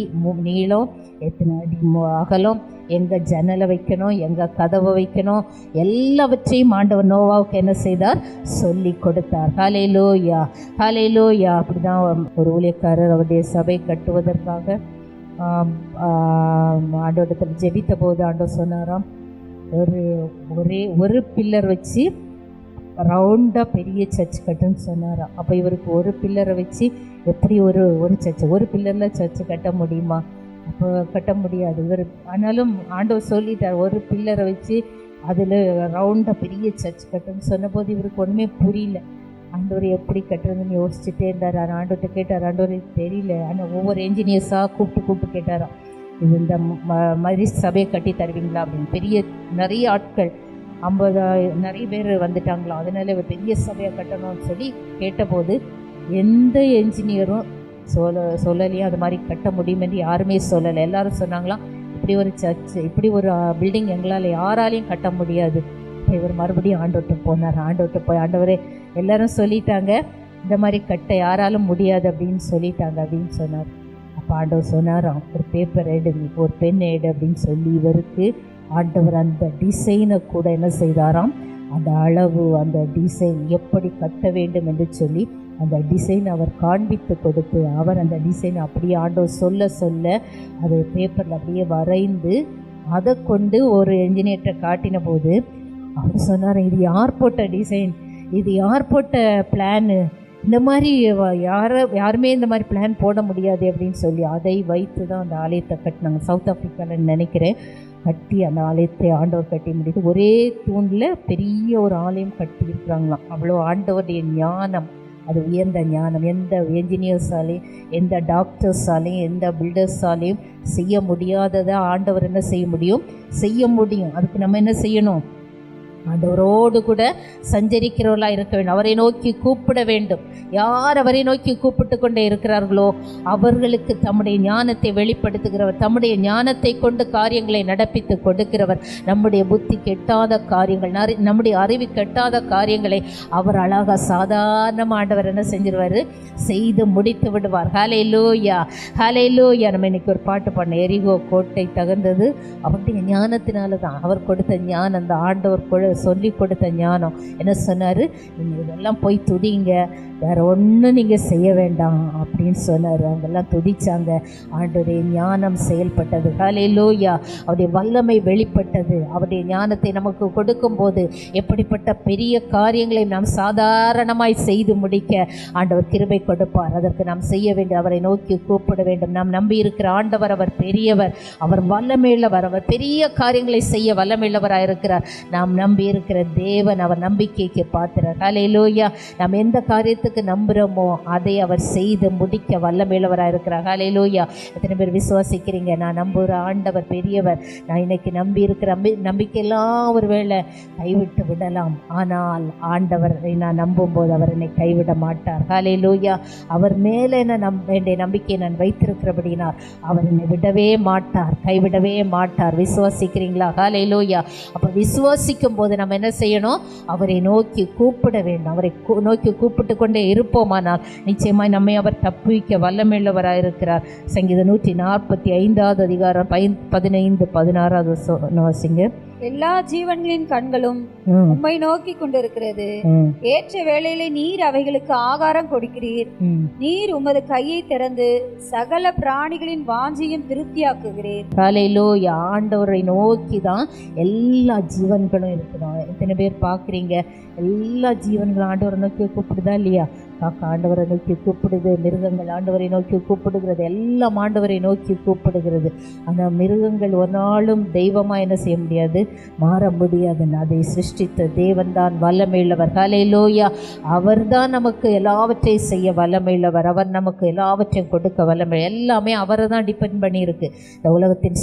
நீளம், எத்தனை அடி அகலம், எங்கே ஜன்னலை வைக்கணும், எங்கே கதவை வைக்கணும், எல்லாவற்றையும் ஆண்டவர் நோவாவுக்கு என்ன செய்தார், சொல்லி கொடுத்தார். ஹல்லேலூயா. ஹல்லேலூயா. அப்படி தான் ஒரு ஊழியக்காரர் அவருடைய சபை கட்டுவதற்காக ஆண்டவரிடத்தில் ஜெபித்த போது ஆண்டவர் சொன்னாராம், ஒரு பில்லர் வச்சு ரவுண்டாக பெரிய சர்ச் கட்டுன்னு சொன்னாராம். அப்போ இவருக்கு ஒரு பில்லரை வச்சு எப்படி ஒரு சர்ச்சு, ஒரு பில்லரில் சர்ச்சு கட்ட முடியுமா? அப்போ கட்ட முடியாது. இவர் ஆனாலும் ஆண்டவர் சொல்லிட்டார், ஒரு பில்லரை வச்சு அதில் ரவுண்டாக பெரிய சர்ச் கட்டுன்னு சொன்னபோது இவருக்கு ஒன்றுமே புரியல. ஆண்டவர் எப்படி கட்டுறதுன்னு யோசிச்சுட்டே இருந்தார். ஆண்டவர்கிட்ட கேட்டார், ஆண்டவர் தெரியல. ஆனால் ஒவ்வொரு என்ஜினியர்ஸாக கூப்பிட்டு கேட்டாராம், இது இந்த மாதிரி சபையை கட்டி தருவீங்களா அப்படின்னு. நிறைய ஆட்கள் 50 நிறைய பேர் வந்துட்டாங்களாம். அதனால பெரிய சபையை கட்டணும்னு சொல்லி கேட்டபோது எந்த என்ஜினியரும் சொல்லலையும் அது மாதிரி கட்ட முடியும் என்று யாருமே சொல்லலை. எல்லாரும் சொன்னாங்களாம், இப்படி ஒரு சர்ச், இப்படி ஒரு பில்டிங் எங்களால் யாராலையும் கட்ட முடியாது. இவர் மறுபடியும் ஆண்டவர்கிட்ட போனார். ஆண்டவர்கிட்ட போய், ஆண்டவரே எல்லாரும் சொல்லிட்டாங்க இந்த மாதிரி கட்ட யாராலும் முடியாது அப்படின்னு சொல்லிட்டாங்க அப்படின்னு சொன்னார். அப்போ ஆண்டவர் சொன்னாராம், ஒரு பேப்பர் எடு, ஒரு பென் எடு அப்படின்னு சொல்லி இவருக்கு ஆண்டவர் அந்த டிசைனை கூட என்ன செய்தாராம், அந்த அளவு, அந்த டிசைன் எப்படி கட்ட வேண்டும் என்று சொல்லி அந்த டிசைன் அவர் காண்பித்து கொடுத்து, அவர் அந்த டிசைன் அப்படியே ஆண்டவர் சொல்ல அது பேப்பரில் அப்படியே வரைந்து அதை கொண்டு ஒரு என்ஜினியர்கிட்ட காட்டின போது அவர் சொன்னார், இது யார் போட்ட டிசைன், இது யார் போட்ட பிளானு, இந்த மாதிரி யாருமே இந்த மாதிரி பிளான் போட முடியாது அப்படின்னு சொல்லி அதை வைத்து தான் அந்த ஆலயத்தை கட்டினாங்க. சவுத் ஆஃப்ரிக்காவில் நினைக்கிறேன் கட்டி அந்த ஆலயத்தை ஆண்டவர் கட்டி முடித்து ஒரே தூணில் பெரிய ஒரு ஆலயம் கட்டி இருக்கிறாங்களாம். அவ்வளோ ஆண்டவருடைய ஞானம், அது உயர்ந்த ஞானம். எந்த என்ஜினியர்ஸாலையும், எந்த டாக்டர்ஸாலையும், எந்த பில்டர்ஸாலையும் செய்ய முடியாததை ஆண்டவர் என்ன செய்ய முடியும். அதுக்கு நம்ம என்ன செய்யணும், ஆண்டவரோடு கூட சஞ்சரிக்கிறவர்களாக இருக்க வேண்டும். அவரை நோக்கி கூப்பிட வேண்டும். யார் அவரை நோக்கி கூப்பிட்டு கொண்டே இருக்கிறார்களோ அவர்களுக்கு தம்முடைய ஞானத்தை வெளிப்படுத்துகிறவர், தம்முடைய ஞானத்தை கொண்டு காரியங்களை நடப்பித்து கொடுக்கிறவர். நம்முடைய புத்தி கெட்டாத காரியங்கள், நம்முடைய அறிவு கெட்டாத காரியங்களை அவர் அழகாக சாதாரண ஆண்டவர் என்ன செஞ்சிருவார், செய்து முடித்து விடுவார். ஹல்லேலூயா, ஹல்லேலூயா. நம்ம இன்னைக்கு ஒரு பாட்டு பாடின, எரிகோ கோட்டை தகர்ந்தது அவருடைய ஞானத்தினால தான். அவர் கொடுத்த ஞானம், அந்த ஆண்டவர் சொல்லி கொடுத்த ஞானம். என்ன சொன்னார், நீங்கள் இதெல்லாம் போய் துதிங்க, வேறு ஒன்றும் நீங்கள் செய்ய வேண்டாம் அப்படின்னு சொன்னார். அவங்கெல்லாம் துதிச்சாங்க. ஆண்டவருடைய ஞானம் செயல்பட்டது. ஹல்லேலூயா. அவருடைய வல்லமை வெளிப்பட்டது. அவருடைய ஞானத்தை நமக்கு கொடுக்கும்போது எப்படிப்பட்ட பெரிய காரியங்களை நாம் சாதாரணமாய் செய்து முடிக்க ஆண்டவர் கிருபை கொடுப்பார். அதற்கு நாம் செய்ய வேண்டும், அவரை நோக்கி கூப்பிட வேண்டும். நாம் நம்பி இருக்கிற ஆண்டவர் அவர் பெரியவர், அவர் வல்லமையுள்ளவர், அவர் பெரிய காரியங்களை செய்ய வல்லமையுள்ளவராக இருக்கிறார். நாம் நம்பி இருக்கிற தேவன் அவர் நம்பிக்கைக்கு பாத்திரர். ஹல்லேலூயா. நாம் எந்த காரியத்துக்கு நம்புகிறோமோ அதை அவர் செய்து முடிக்க வல்லமையுள்ளவராக இருக்கிறார். ஹல்லேலூயா. எத்தனை பேர் விசுவாசிக்கிறீங்க, நான் நம்புகிற ஆண்டவர் பெரியவர், நான் இன்னைக்கு நம்பி இருக்கிற நம்பிக்கையெல்லாம் ஒரு வேளை கைவிட்டு விடலாம், ஆனால் ஆண்டவரை நான் நம்பும்போது அவர் என்னை கைவிட மாட்டார். ஹல்லேலூயா. அவர் மேலே வேண்டிய நம்பிக்கையை நான் வைத்திருக்கிறபடினால் அவர் என்னை விடவே மாட்டார், கைவிடவே மாட்டார். விசுவாசிக்கிறீங்களா? ஹல்லேலூயா. அப்போ விசுவாசிக்கும் போது நம்ம என்ன செய்யணும், அவரை நோக்கி கூப்பிட வேண்டும். அவரை நோக்கி கூப்பிட்டு கொண்டே இருப்போமானால் நிச்சயமாய் நம்மை அவர் தப்புவிக்க வல்லமையுள்ளவராக இருக்கிறார். சங்கீதம் 145 அதிகாரம் 15, 16 வாசிங்க. எல்லா ஜீவன்களின் கண்களும் உம்மை நோக்கி கொண்டிருக்கிறது. ஏற்ற வேளையிலே நீர் அவைகளுக்கு ஆகாரம் கொடுக்கிறீர். நீர் உமது கையை திறந்து சகல பிராணிகளின் வாஞ்சியும் திருப்தியாக்குகிறீர். ஹல்லேலூயா. ஆண்டவரை நோக்கி தான் எல்லா ஜீவன்களும் இருக்கிறோம். எத்தனை பேர் பார்க்குறீங்க, எல்லா ஜீவன்களும் ஆண்டவரை நோக்கி கூப்பிடுதா இல்லையா? காக்கா ஆண்டவரை நோக்கி கூப்பிடுது, மிருகங்கள் ஆண்டவரை நோக்கி கூப்பிடுகிறது, எல்லாம் ஆண்டவரை நோக்கி கூப்பிடுகிறது. அந்த மிருகங்கள் ஒரு நாளும் தெய்வமாக என்ன செய்ய முடியாது, மாற முடியாது. அதை சிருஷ்டித்த தேவன் தான் வல்லமையுள்ளவர். ஹல்லேலூயா. அவர் தான் நமக்கு எல்லாவற்றையும் செய்ய வல்லமையுள்ளவர். அவர் நமக்கு எல்லாவற்றையும் கொடுக்க வல்லமை. எல்லாமே அவரை தான் டிபெண்ட் பண்ணியிருக்கு. இந்த உலகத்தின்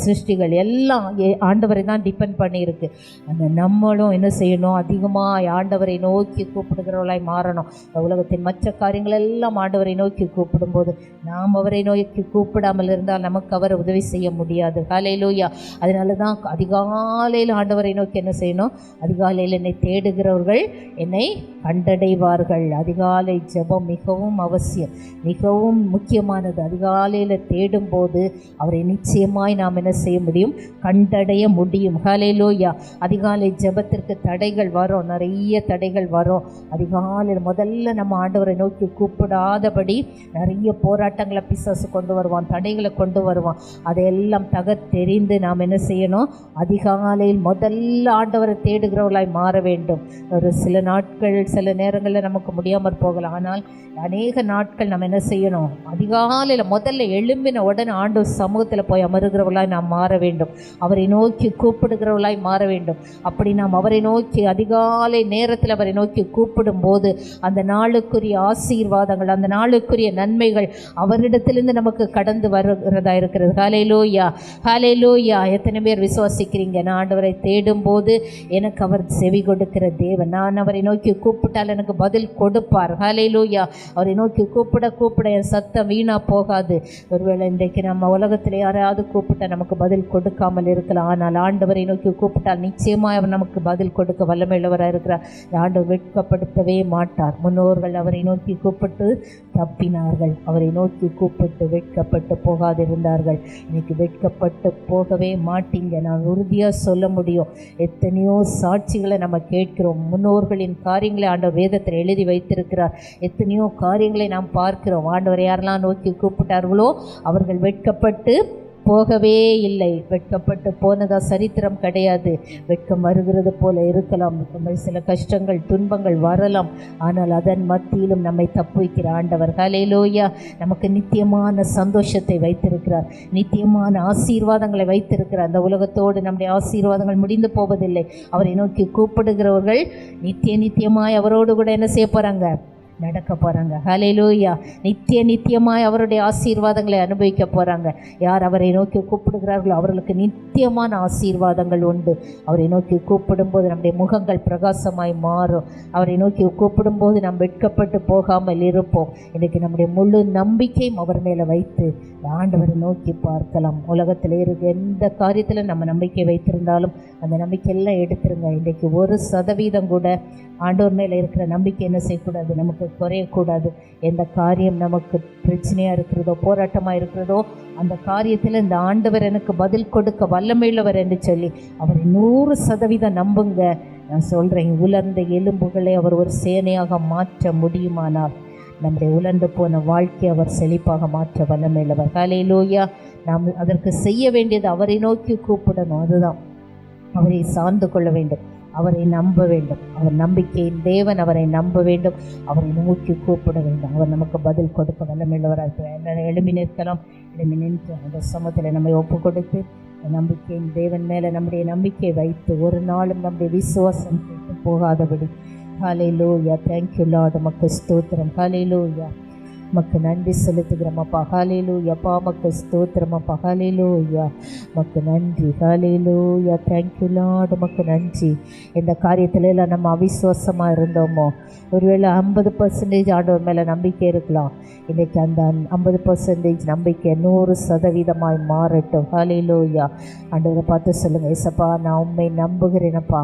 சிருஷ்டிகள் எல்லாம் ஆண்டவரை தான் டிபெண்ட் பண்ணியிருக்கு. அந்த நம்மளும் என்ன செய்யணும், அதிகமாக ஆண்டவரை நோக்கி கூப்பிடுகிறவர்களாய் மாறணும். இந்த உலகத்தின் மற்ற காரியங்கள் எல்லாம் ஆண்டவரை நோக்கி கூப்பிடும்போது நாம் அவரை நோக்கி கூப்பிடாமல் இருந்தால் நமக்கு அவர் உதவி செய்ய முடியாது. ஹல்லேலூயா. அதனால தான் அதிகாலையில் ஆண்டவரை நோக்கி என்ன செய்யணும், அதிகாலையில் என்னை தேடுகிறவர்கள் என்னை கண்டடைவார்கள். அதிகாலை ஜெபம் மிகவும் அவசியம், மிகவும் முக்கியமானது. அதிகாலையில் தேடும்போது அவரை நிச்சயமாய் நாம் என்ன செய்ய முடியும், கண்டடைய முடியும். ஹல்லேலூயா. அதிகாலை ஜெபத்திற்கு தடைகள் வரும், நிறைய தடைகள் வரும். அதிகாலையில் முதல்ல முதல்ல நம்ம ஆண்டவரை நோக்கி கூப்பிடாதபடி நிறைய போராட்டங்களை பிசாசு கொண்டு வருவான், தடைகளை கொண்டு வருவான். அதையெல்லாம் தகர்த்தெறிந்து நாம் என்ன செய்யணும்? அதிகாலையில் முதல்ல ஆண்டவரை தேடுகிறவர்களாய் மாற வேண்டும். ஒரு சில நாட்கள் சில நேரங்களில் நமக்கு முடியாமற் போகலாம். ஆனால் அநேக நாட்கள் நம்ம என்ன செய்யணும்? அதிகாலையில் முதல்ல எழும்பின உடனே ஆண்டவர் சமூகத்தில் போய் அமருகிறவர்களாய் நாம் மாற வேண்டும். அவரை நோக்கி கூப்பிடுகிறவர்களாய் மாற வேண்டும். அப்படி நாம் அவரை நோக்கி அதிகாலை நேரத்தில் அவரை நோக்கி கூப்பிடும் போது அந்த நாளுக்குரிய ஆசீர்வாதங்கள், அந்த நாளுக்குரிய நன்மைகள் அவரிடத்திலிருந்து நமக்கு கடந்து வருகிறதா இருக்கிறது. ஹல்லேலூயா, ஹல்லேலூயா. எத்தனை பேர் விசுவாசிக்கிறீங்க? நான் ஆண்டவரை தேடும் போது எனக்கு அவர் செவி கொடுக்கிற தேவன். நான் அவரை நோக்கி கூப்பிட்டால் எனக்கு பதில் கொடுப்பார். ஹல்லேலூயா. அவரை நோக்கி கூப்பிட என் சத்தம் வீணா போகாது. ஒருவேளை இன்றைக்கு நம்ம உலகத்தில் யாராவது கூப்பிட்டா நமக்கு பதில் கொடுக்காமல் இருக்கலாம். ஆனால் ஆண்டவரை நோக்கி கூப்பிட்டால் நிச்சயமாக அவர் நமக்கு பதில் கொடுக்க வல்லமையுள்ளவராக இருக்கிறார். ஆண்டவர் வெட்கப்படுத்தவே மாட்டார். முன்னோர்கள் அவரை நோக்கி கூப்பிட்டு தப்பினார்கள். அவரை நோக்கி கூப்பிட்டு வெட்கப்பட்டு போகாதிருந்தார்கள். இன்னைக்கு வெட்கப்பட்டு போகவே மாட்டீங்க. நான் உறுதியாக சொல்ல முடியும். எத்தனையோ சாட்சிகளை நம்ம கேட்கிறோம். முன்னோர்களின் காரியங்களை ஆண்டவர் வேதத்தில் எழுதி வைத்திருக்கிறார். எத்தனையோ காரியங்களை நாம் பார்க்கிறோம். ஆண்டவர் யாரெல்லாம் நோக்கி கூப்பிட்டார்களோ அவர்கள் வெட்கப்பட்டு போகவே இல்லை. வெட்கப்பட்டு போனதா சரித்திரம் கிடையாது. வெட்கம் வருகிறது போல இருக்கலாம், சில கஷ்டங்கள் துன்பங்கள் வரலாம். ஆனால் அதன் மத்தியிலும் நம்மை தப்புவிக்கிற ஆண்டவர் ஹல்லேலூயா நமக்கு நித்தியமான சந்தோஷத்தை வைத்திருக்கிறார், நித்தியமான ஆசீர்வாதங்களை வைத்திருக்கிறார். அந்த உலகத்தோடு நம்முடைய ஆசீர்வாதங்கள் முடிந்து போவதில்லை. அவரை நோக்கி கூப்பிடுகிறவர்கள் நித்தியமாய் அவரோடு கூட என்ன செய்ய போகிறாங்க? நடக்க போகிறாங்க. ஹல்லேலூயா. நித்தியமாய் அவருடைய ஆசீர்வாதங்களை அனுபவிக்க போகிறாங்க. யார் அவரை நோக்கி கூப்பிடுகிறார்களோ அவர்களுக்கு நித்தியமான ஆசீர்வாதங்கள் உண்டு. அவரை நோக்கி கூப்பிடும்போது நம்முடைய முகங்கள் பிரகாசமாய் மாறும். அவரை நோக்கி கூப்பிடும்போது நாம் வெட்கப்பட்டு போகாமல் இருப்போம். இன்றைக்கு நம்முடைய முழு நம்பிக்கையும் அவர் மேலே வைத்து ஆண்டவரை நோக்கி பார்க்கலாம். உலகத்தில் இருக்க எந்த காரியத்தில் நம்ம நம்பிக்கை வைத்திருந்தாலும் அந்த நம்பிக்கையெல்லாம் எடுத்துருங்க. இன்றைக்கு 1% கூட ஆண்டவர் மேலே இருக்கிற நம்பிக்கை என்ன செய்யக்கூடாது? நமக்கு குறையக்கூடாது. எந்த காரியம் நமக்கு பிரச்சனையாக இருக்கிறதோ போராட்டமாக இருக்கிறதோ அந்த காரியத்தில் இந்த ஆண்டவர் எனக்கு பதில் கொடுக்க வல்லமையுள்ளவர் என்று சொல்லி அவரை 100% நம்புங்க. நான் சொல்கிறேன், உலர்ந்த எலும்புகளை அவர் ஒரு சேனையாக மாற்ற முடியுமானால் நம்முடைய உலர்ந்து போன வாழ்க்கையை அவர் செழிப்பாக மாற்ற வல்லமையுள்ளவர். ஹல்லேலூயா. நாம் அதற்கு செய்ய வேண்டியது அவரை நோக்கி கூப்பிடணும். அதுதான், அவரை சார்ந்து கொள்ள வேண்டும், அவரை நம்ப வேண்டும். அவர் நம்பிக்கையின் தேவன். அவரை நம்ப வேண்டும், அவரை நோக்கி கூப்பிட வேண்டும். அவர் நமக்கு பதில் கொடுக்க வல்லமையுள்ளவராக இருக்கிறார். எழும்பி நிற்கலாம். எழும்பி நின்று அந்த சமூகத்தில் நம்மை ஒப்பு கொடுத்து நம்பிக்கையின் தேவன் மேலே நம்முடைய நம்பிக்கை வைத்து ஒரு நாளும் நம்முடைய விசுவாசம் போகாதபடி. ஹல்லேலூயா. Thank you Lord. உமக்கு ஸ்தோத்திரம். ஹல்லேலூயா. மக்கு நன்றி செலுத்துகிறோமப்பா. ஹல்லேலூயா. அப்பா மக்கு ஸ்தோத்திரமப்பா. ஹல்லேலூயா. மக்கு நன்றி. ஹல்லேலூயா. Thank you Lord. மக்கு நன்றி. இந்த காரியத்துல எல்லாம் நம்ம அவிசுவாசமாக இருந்தோமோ, ஒருவேளை 50% ஆண்டவர் மேலே நம்பிக்கை இருக்கலாம். இன்றைக்கி அந்த 50% நம்பிக்கை 100% மாறட்டும். ஹல்லேலூயா. ஆண்டவரை பார்த்து சொல்லுங்கள், ஏசப்பா நான் உண்மை நம்புகிறேனப்பா,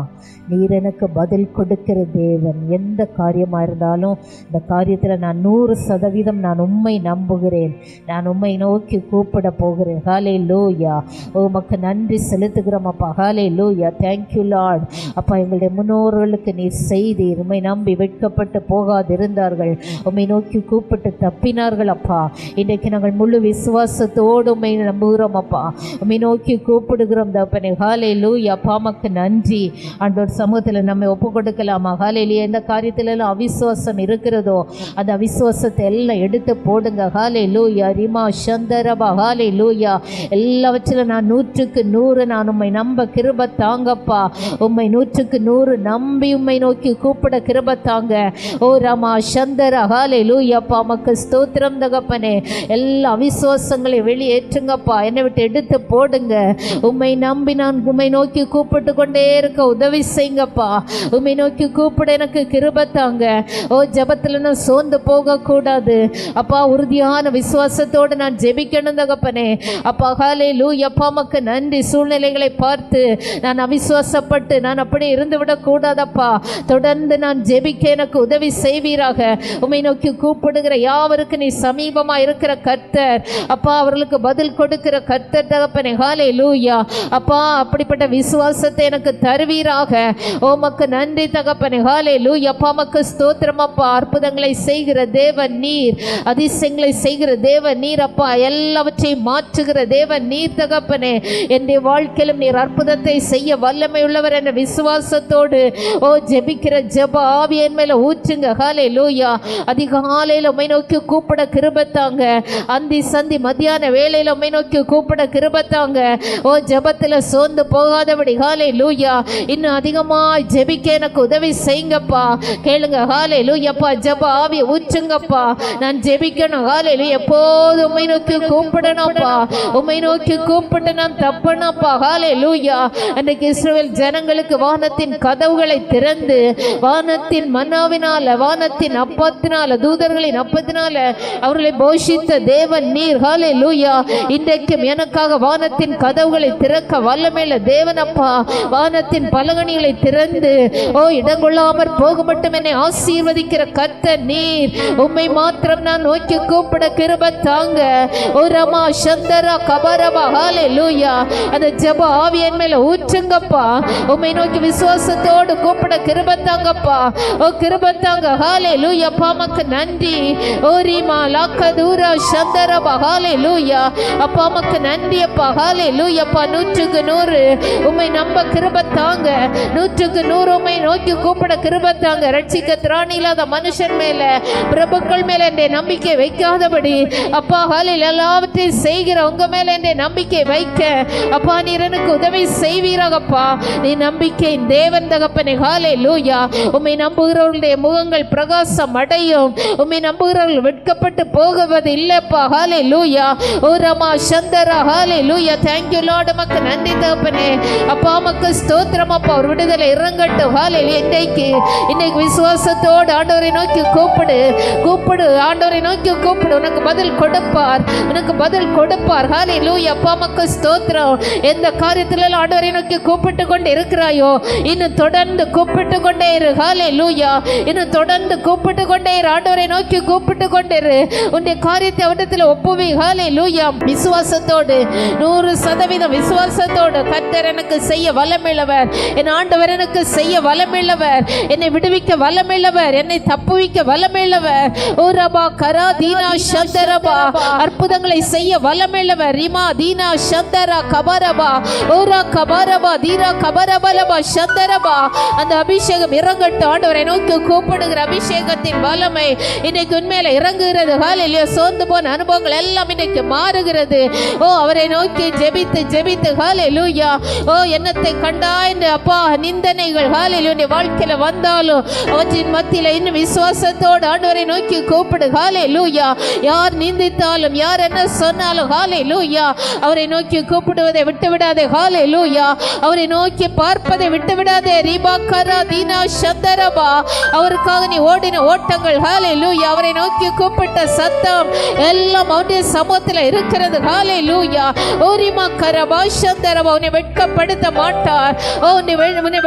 நீர் எனக்கு பதில் கொடுக்கிற தேவன். எந்த காரியமாக இருந்தாலும் இந்த காரியத்தில் நான் 100% நான் உண்மை நம்புகிறேன். நான் உண்மை நோக்கி கூப்பிட போகிறேன். ஹல்லேலூயா. உமக்கு நன்றி செலுத்துகிறோமப்பா. ஹல்லேலூயா. Thank you Lord. அப்பா எங்களுடைய முன்னோர்களுக்கு நீர் செய்தீர். உண்மை நம்பி வெட்கப்பட்டு போகாதிருந்தார்கள், உண்மை நோக்கி கூப்பிட்டு தப்பினார்கள். அப்பா இன்றைக்கு நாங்கள் முழு விசுவாசத்தோடு உண்மை நம்புகிறோம். அப்பா உண்மை நோக்கி கூப்பிடுகிறோம் தப்பனே. ஹல்லேலூயா. அப்பா உமக்கு நன்றி. ஆண்டவர் சமூகத்தில் நம்ம ஒப்பு கொடுக்கலாமா? ஹல்லேலூயா. எந்த காரியத்திலெல்லாம் அவிசுவாசம் இருக்கிறதோ அந்த அவிசுவாசத்தை எல்லாம் எடுத்து போடுங்க. ஹல்லேலூயா. ரிமா சந்தரபா. ஹல்லேலூயா. எல்லாவற்றிலும் நான் 100க்கு 100 நான் உம்மை நம்ப கிருபை தாங்கப்பா. உம்மை 100க்கு 100 நம்பி உம்மை நோக்கி கூப்பிட கிருபை தாங்க. ஓ ரமா சந்தர. ஹல்லேலூயா. அப்பா உமக்கு ஸ்தோத்திரம் தகப்பனே. எல்லா அவிசுவாசங்களை வெளியேற்றுங்கப்பா. என்னை விட்டு எடுத்து போடுங்க. உம்மை நம்பி நான் உம்மை நோக்கி கூப்பிட்டு கொண்டே இருக்க உதவி செய்யுங்கப்பா. உம்மை நோக்கி கூப்பிட எனக்கு கிருபை தாங்க. ஓ ஜபத்தில் நான் சோர்ந்து போகக்கூடாது. அப்பா உறுதியான விசுவாசத்தோடு நான் ஜெபிக்கணும் தகப்பனே. அப்பா ஹல்லேலூயா. அப்பா உமக்கு நன்றி. சூழ்நிலைகளை பார்த்து நான் அவிசுவாசப்பட்டு நான் அப்படி இருந்து விடக்கூடாதப்பா. தொடர்ந்து நான் ஜெபிக்க எனக்கு உதவி செய்வீராக. உம்மை நோக்கி கூப்பிடுகிற யாவருக்கு நீ சமீபமா இருக்கிற கர்த்தர் அப்பா, அவர்களுக்கு பதில் கொடுக்கிற கர்த்தர் தகப்பனே. ஹல்லேலூயா. அப்பா அப்படிப்பட்ட விசுவாசத்தை எனக்கு தருவீராக. உமக்கு நன்றி தகப்பனே. ஹல்லேலூயா. அப்பா உமக்கு ஸ்தோத்திரம் அப்பா. அற்புதங்களை செய்கிற தேவன் நீர், அதிசயங்களை செய்கிற தேவன் நீர் அப்பா, எல்லாவற்றையும் மாற்றுகிற தேவன் நீர் தகப்பனே. என்னுடைய வாழ்க்கையிலும் நீர் அற்புதத்தை செய்ய வல்லமை உள்ளவர் என்ற விசுவாசத்தோடு ஜெபிக்கிற ஜெப ஆவி என் மேல ஊற்றுங்க. ஹல்லேலூயா. அதிகாலையில் உம்மை நோக்கி கூப்பிட கிருபத்தாங்க. அந்தி சந்தி மத்தியான வேளையில் உம்மை நோக்கி கூப்பிட கிருபத்தாங்க. ஜெபத்தில் சோர்ந்து போகாதபடி ஹல்லேலூயா இன்னும் அதிகமாக ஜெபிக்க எனக்கு உதவி செய்யுங்கப்பா. கேளுங்க. ஹல்லேலூயாப்பா. ஜெப ஆவி ஊற்றுங்கப்பா. நான் ஜெபிக்கணும். ஹல்லேலூயா. எப்போது உம்மை நோக்கி கூப்பிடணும்ப்பா. உம்மை நோக்கி கூப்பிட்டு நான் தப்பணும்ப்பா. ஹல்லேலூயா. அன்றைக்கு இஸ்ரவேல் ஜனங்களுக்கு வானத்தின் கதவுகளை திறந்து வானத்தின் மன்னாவினால, வானத்தின் அப்பத்தினால, தூதர்களின் அப்பத்தினால அவர்களை போஷித்த தேவன் நீர். ஹல்லேலூயா. இன்றைக்கும் எனக்காக வானத்தின் கதவுகளை திறக்க வல்லமையுள்ள தேவன் அப்பா. வானத்தின் பலகணிகளை திறந்து இடங்கொள்ளாமற் போக மட்டும் என்னை ஆசீர்வதிக்கிற கர்த்தர் நீர். உம்மை மாத்திரம் நான் நோக்கி கூப்பிட கிருபை தாங்க. ஓ ரமா சந்தரா கபரபா. ஹல்லேலூயா. அந்த ஜெப ஆவி என் மேல ஊற்றுங்கப்பா. உம்மை நோக்கி விசுவாசத்தோடு கூப்பிட கிருபை தாங்கப்பா. கிருபை தாங்க. ஹல்லேலூயா. அப்பா உமக்கு நன்றி. ஓ ரீமா லாக்கதூரா சந்தரபா. ஹல்லேலூயா. அப்பா உமக்கு நன்றி அப்பா. ஹல்லேலூயா. அப்பா 100க்கு 100 உம்மை நம்ப கிருபை தாங்க. 100க்கு 100 உம்மை நோக்கி கூப்பிட கிருபை தாங்க. ரட்சிக்க திராணி இல்லாத மனுஷன் மேல, பிரபுக்கள் மேல என்னுடைய நம்பிக்கை வைக்காதபடி அப்பா ஹல்லேலூயா எல்லாவற்றையும் செய்கிற உங்க மேல என்னுடைய நம்பிக்கை வைக்க அப்பா நீர் எனக்கு உதவி செய்வீராகப்பா. நீ நம்பிக்கையின் தேவன் தகப்பனே. ஹல்லேலூயா. உம்மை நம்புகிறவர்களுடைய முகங்கள் பிரகாசம் அடையும். உம்மை நம்புகிறவர்கள் வெட்கப்பட்டு போகுவது இல்லப்பா. ஹல்லேலூயா. ஓ ரமா சந்தரா. ஹல்லேலூயா. Thank you Lord. உமக்கு நன்றி தகப்பனே. அப்பா உமக்கு ஸ்தோத்திரம் அப்பா. ஒரு விடுதலை இறங்கட்டும். ஹல்லேலூயா. இன்னைக்கு விசுவாசத்தோடு ஆண்டவரை நோக்கி கூப்பிடு. ஆண்டவரை நோக்கி கூப்பிடு. உனக்கு பதில் கொடுப்பார். உனக்கு பதில் கொடுப்பார். ஹல்லேலூயா. அப்பா உமக்கு ஸ்தோத்திரம். எந்த காரியத்தில ஆண்டவரை நோக்கி கூப்பிட்டு கொண்டு இருக்கிறாயோ இன்னும் தொடர்ந்து கூப்பிட்டு கொண்டே இரு. ஹல்லேலூயா. இன்னும் தொடர்ந்து கூப்பிட்டு கொண்டே இரு. ஆண்டவரை நோக்கி கூப்பிட்டு கொண்டே இரு. உன்னுடைய காரியத்தை அவரிடத்தில் ஒப்புவி. ஹல்லேலூயா. விசுவாசத்தோடு 100% விசுவாசத்தோடு கர்த்தர் எனக்கு செய்ய வல்லமையுள்ளவர். என் ஆண்டவர் எனக்கு செய்ய வல்லமையுள்ளவர். என்னை விடுவிக்க வல்லமையுள்ளவர். என்னை தப்புவிக்க வல்லமையுள்ளவர். ஓ ரபா கரா தீனா சந்தரபா. அற்புதங்களை செய்ய வல்லமையுள்ளவர். ரிமா தீனா சந்தரா கபரபா. ஓரா கபரபா தீரா கபரபலபா சந்தரபா. அந்த அபிஷேகம் இறங்கட்டும். ஆண்டவரை நோக்கி கூப்பிடுகிற அபிஷேகத்தின் வல்லமை இன்னைக்கு உண்மையில இறங்குகிறது. ஹல்லேலூயா. சோர்ந்து போன அனுபவங்கள் எல்லாம் இன்னைக்கு மாறுகிறது. அவரை நோக்கி ஜெபித்து ஜெபித்து ஹல்லேலூயா. என்னத்தை கண்டா என்று அப்பா நிந்தனைகள் ஹல்லேலூயா வாழ்க்கையில வந்தாலும் அவற்றின் மத்தியில இன்னும் விசுவாசத்தோடு ஆண்டவரை நோக்கி கூப்பிடு. ஹல்லேலூயா. யார் நிந்தித்தாலும் யார் என்ன சொன்னாலும் ஹல்லேலூயா அவரை நோக்கி கூப்பிடுவதை விட்டு விடாதே. ஹல்லேலூயா. அவரை நோக்கி பார்ப்பதை விட்டு விடாதே. ரிபாக்கரா தீனா சந்தரபா. அவருக்காக நீ ஓடின ஓட்டங்கள் ஹல்லேலூயா. அவரை நோக்கி கூப்பிட்ட சத்தம் எல்லாம் அவருடைய சமூகத்தில் இருக்கிறது. ஹல்லேலூயா. ஓரிமா கரபா சந்தரபா. உன்னை வெட்கப்படுத்த மாட்டார். உன்னை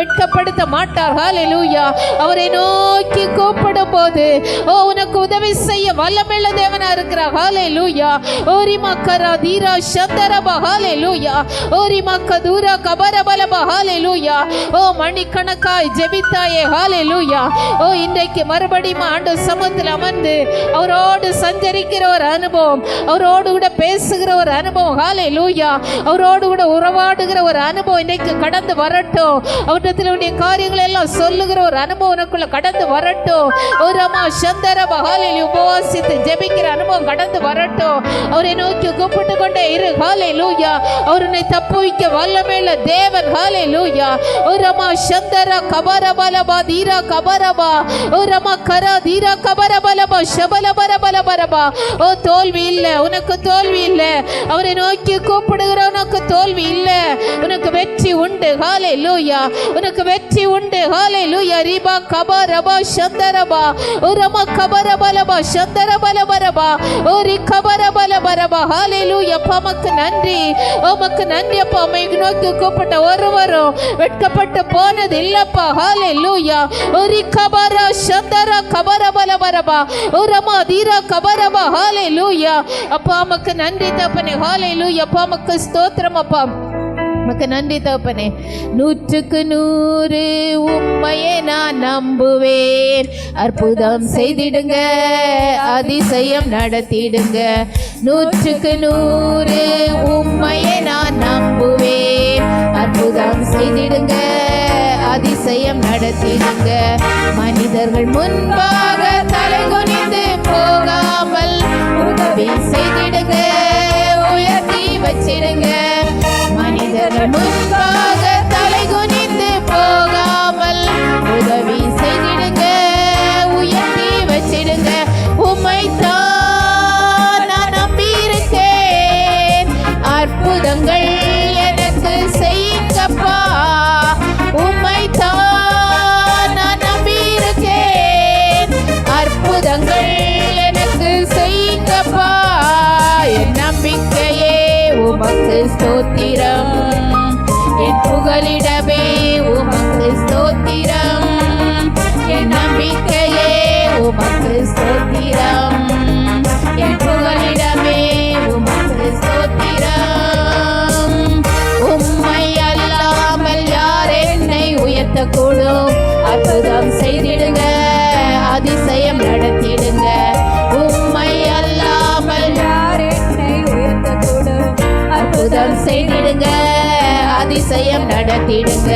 வெட்கப்படுத்த மாட்டார். ஹல்லேலூயா. அவரை நோக்கி கூப்பிடும் போது உனக்கு உதவி செய்ய வல்லமையுள்ள தேவனா இருக்கிறார். ஹல்லேலூயா. ஓரிமா கரா தீரா சந்தரபா. ஹல்லேலூயா. ஓரிமா கதூரா கபரபலபா. ஹல்லேலூயா. மணிக்கணக்காய் ஜெபித்தாயே. ஹல்லேலூயா. இன்றைக்கு மறுபடியும் ஆண்டவர் சமூகத்தில் அமர்ந்து அவரோடு சஞ்சரிக்கிற ஒரு அனுபவம், அவரோடு கூட பேசுகிற ஒரு அனுபவம். ஹல்லேலூயா. அவரோடு கூட உறவாடுகிற ஒரு அனுபவம் இன்னைக்கு கடந்து வரட்டும். அவருடைய காரியங்களை எல்லாம் சொல்லுகிற ஒரு அனுபவம் உனக்குள்ள கடந்து வரட்டும். ஒரு அம்மா சந்தரபா. ஹல்லேலூயா. உபவாசித்து ஜெபிக்கிற அனுபவம் கடந்து வரட்டும். அவரை நோக்கி கூப்பிட்டு கொண்டே இரு. ஹல்லேலூயா. அவரை தப்புவிக்க வல்லமையுள்ள தேவன். ஹல்லேலூயா. ஒரு அம்மா சந்தரா கபரபலபா தீரா கபரபா. ஒரு அம்மா கரா தீரா கபரபலபா ஷபலபரபலபரபா. தோல்வி இல்லை. உனக்கு தோல்வி இல்லை. அவரை நோக்கி கூப்பிடுகிற உனக்கு தோல்வி இல்லை. உனக்கு வெற்றி உண்டு. உண்டு. ஹalleluya. உனக்கு வெற்றி உண்டு. ஹalleluya. ரிபா கபரபா சந்தரபா உரமா கபரபலபா சந்தரபலபரபா ஓரி கபரபலபரபா. ஹalleluya. உமக்கு நன்றி, உமக்கு நன்றி அப்பா. உம்மை நோக்கி கூப்பிட்ட ஒருவரும் வெட்கப்பட்டு போனது இல்லப்பா. ஹalleluya. ஓரி கபர சந்தர கபரபலபரபா உரமா தீரா கபரபா. ஹalleluya. அப்பா உமக்கு நன்றி தகப்பனே. ஹalleluya. அப்பா உமக்கு ஸ்தோத்திரம் அப்பா. உமக்கு நன்றி தகப்பனே. 100க்கு 100 உம்மையே நான் நம்புவேன். அற்புதம் செய்திடுங்க, அதிசயம் நடத்திடுங்க. 100க்கு 100 உம்மையே நான் நம்புவேன். அற்புதம் செய்திடுங்க, அதிசயம் நடத்திடுங்க. மனிதர்கள் முன்பாக தலைகுனிந்து போகாமல் உதவி செய்திடுங்க, உயர்த்தி வச்சிடுங்க. மனிதர்கள் முன்பாக தலைகுனிந்து போகாமல் உதவி செய்திடுங்க, உயர்த்தி வச்சிடுங்க. உம்மைத்தான் நான் நம்பியிருக்கேன், அற்புதங்கள் எனக்கு செய்யுங்கப்பா. உம்மைத்தான் நான் நம்பியிருக்கேன், அற்புதங்கள் எனக்கு செய்யுங்கப்பா. என் நம்பிக்கையே உமக்கு ஸ்தோத்திரம், என் புகலிடமே உமக்கு ஸ்தோத்திரம். என் நம்பிக்கையே உமக்கு ஸ்தோத்திரம், என் புகலிடமே உமக்கு ஸ்தோத்திரம். உம்மை அல்லாமல் யார் என்னை உயர்த்தக்கூடும்? அற்புதம் செய்திடுங்க, அதிசயம் நடத்திடுங்க. உம்மை அல்லாமல் யார் என்னை உயர்த்தக்கூடும்? அற்புதம் செய்திடுங்க, அதிசயம் நடத்திடுங்க.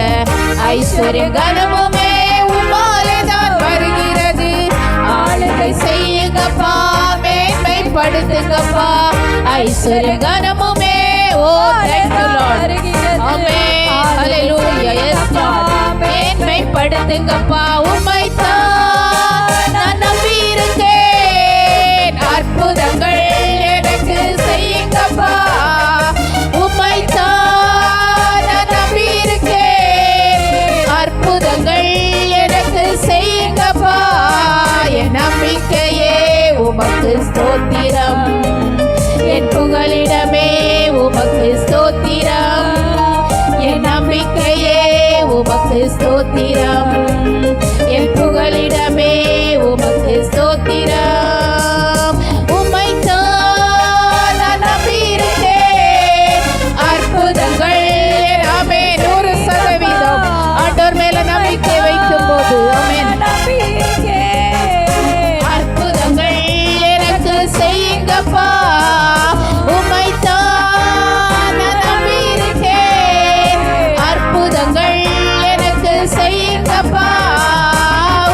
ஐஸ்வர்ய கனமுமே உம்மாலே தான் வருகிறது. ஆளுகை செய்யுங்கப்பா, மேன்மைப்படுத்துங்கப்பா. ஐஸ்வர்ய கனமுமே ஓ thank you Lord. Amen. Hallelujah. yes Lord. மேன்மைப்படுத்துங்கப்பா. உம்மைத்தான் நான் நம்பியிருக்கேன், அற்புதங்கள் எனக்கு செய்யுங்கப்பா. உம்மைத்தான் நான் நம்பியிருக்கேன், அற்புதங்கள் எனக்கு செய்யுங்கப்பா. என் நம்பிக்கையே உமக்கு ஸ்தோத்திரம், என் புகலிடமே உமக்கு ஸ்தோத்திரம். என் நம்பிக்கையே உமக்கு ஸ்தோத்திரம், என் புகலிடமே உமக்கு ஸ்தோத்திரம். உம்மைத்தான் நான் நம்பியிருக்கேன், அற்புதங்கள் ஆமே 100% ஆண்டவர் மேல நம்பிக்கை வைக்கும் போது ஆமென் அற்புதங்கள் எனக்கு செய்யுங்கப்பா. உம்மைத்தான் நான் நம்பியிருக்கேன், அற்புதங்கள் எனக்கு செய்யுங்கப்பா.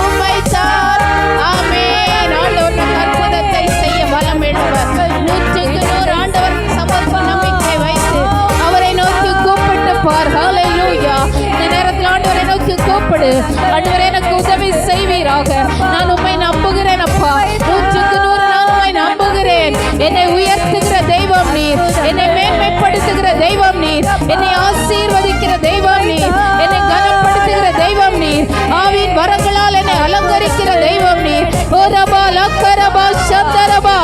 உம்மைத்தான் ஆமென். ஆண்டவர் அற்புதத்தை செய்ய வலம் எழுவர். 100க்கு 100 ஆண்டவர் சமர்ப்ப நம்பிக்கை வைத்து அவரை நோக்கி கூப்பிட்டு பார். ஹalleluya. இந்த நேரத்தில் ஆண்டவரை நோக்கி கூப்பிடு. ஆண்டவரே எனக்கு உதவி செய்வீராக. நான் உம்மை நம்புகிறேன் அப்பா. 100க்கு 100 நான் உம்மை நம்புகிறேன். என்னை உயர்த்துகிற தெய்வம் நீர், என்னை மேன்மைப்படுத்துகிற தெய்வம் நீர், என்னை ஆசீர்வதிக்கிற தெய்வம் நீர், என்னை கனப்படுத்துகிற தெய்வம் நீர், ஆவியின் வரங்களால் என்னை அலங்கரிக்கிற தெய்வம் நீர். ஓரபா லக்கரபா சந்தரபா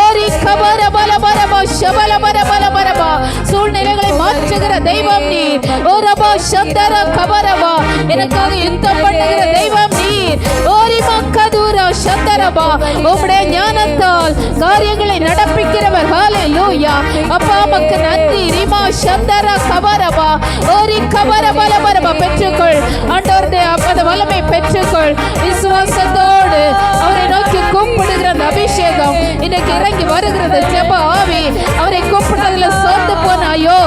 ஓரி கபரபலபரபா ஷபலபரபலபரபா சூழ்நிலைகளை மாற்றுகிற தெய்வம் நீர். ஓரபா சந்தர கபரபா எனக்காக யுத்தம் பண்ணுகிற தெய்வம் நீர். ஓரி மக்கதூரா சந்தரபா உம்முடைய ஞானத்தால் காரியங்களை நடப்பிக்கிறவர். ஹalleluya. அப்பா உமக்கு நன்றி. ரிமா சந்தர கபரபா ஓரி கபரபலபரபா பெற்றுக்கொள். ஆண்டவருடைய அந்த வல்லமை பெற்றுக்கொள். விசுவாசத்தோடு அவரை நோக்கி கூப்பிடுகிற அந்த அபிஷேகம் இன்னைக்கு இறங்கி வருகிறது. ஜெப ஆவி அவரை கூப்பிட்டதுல சோர்ந்து போனாயோ,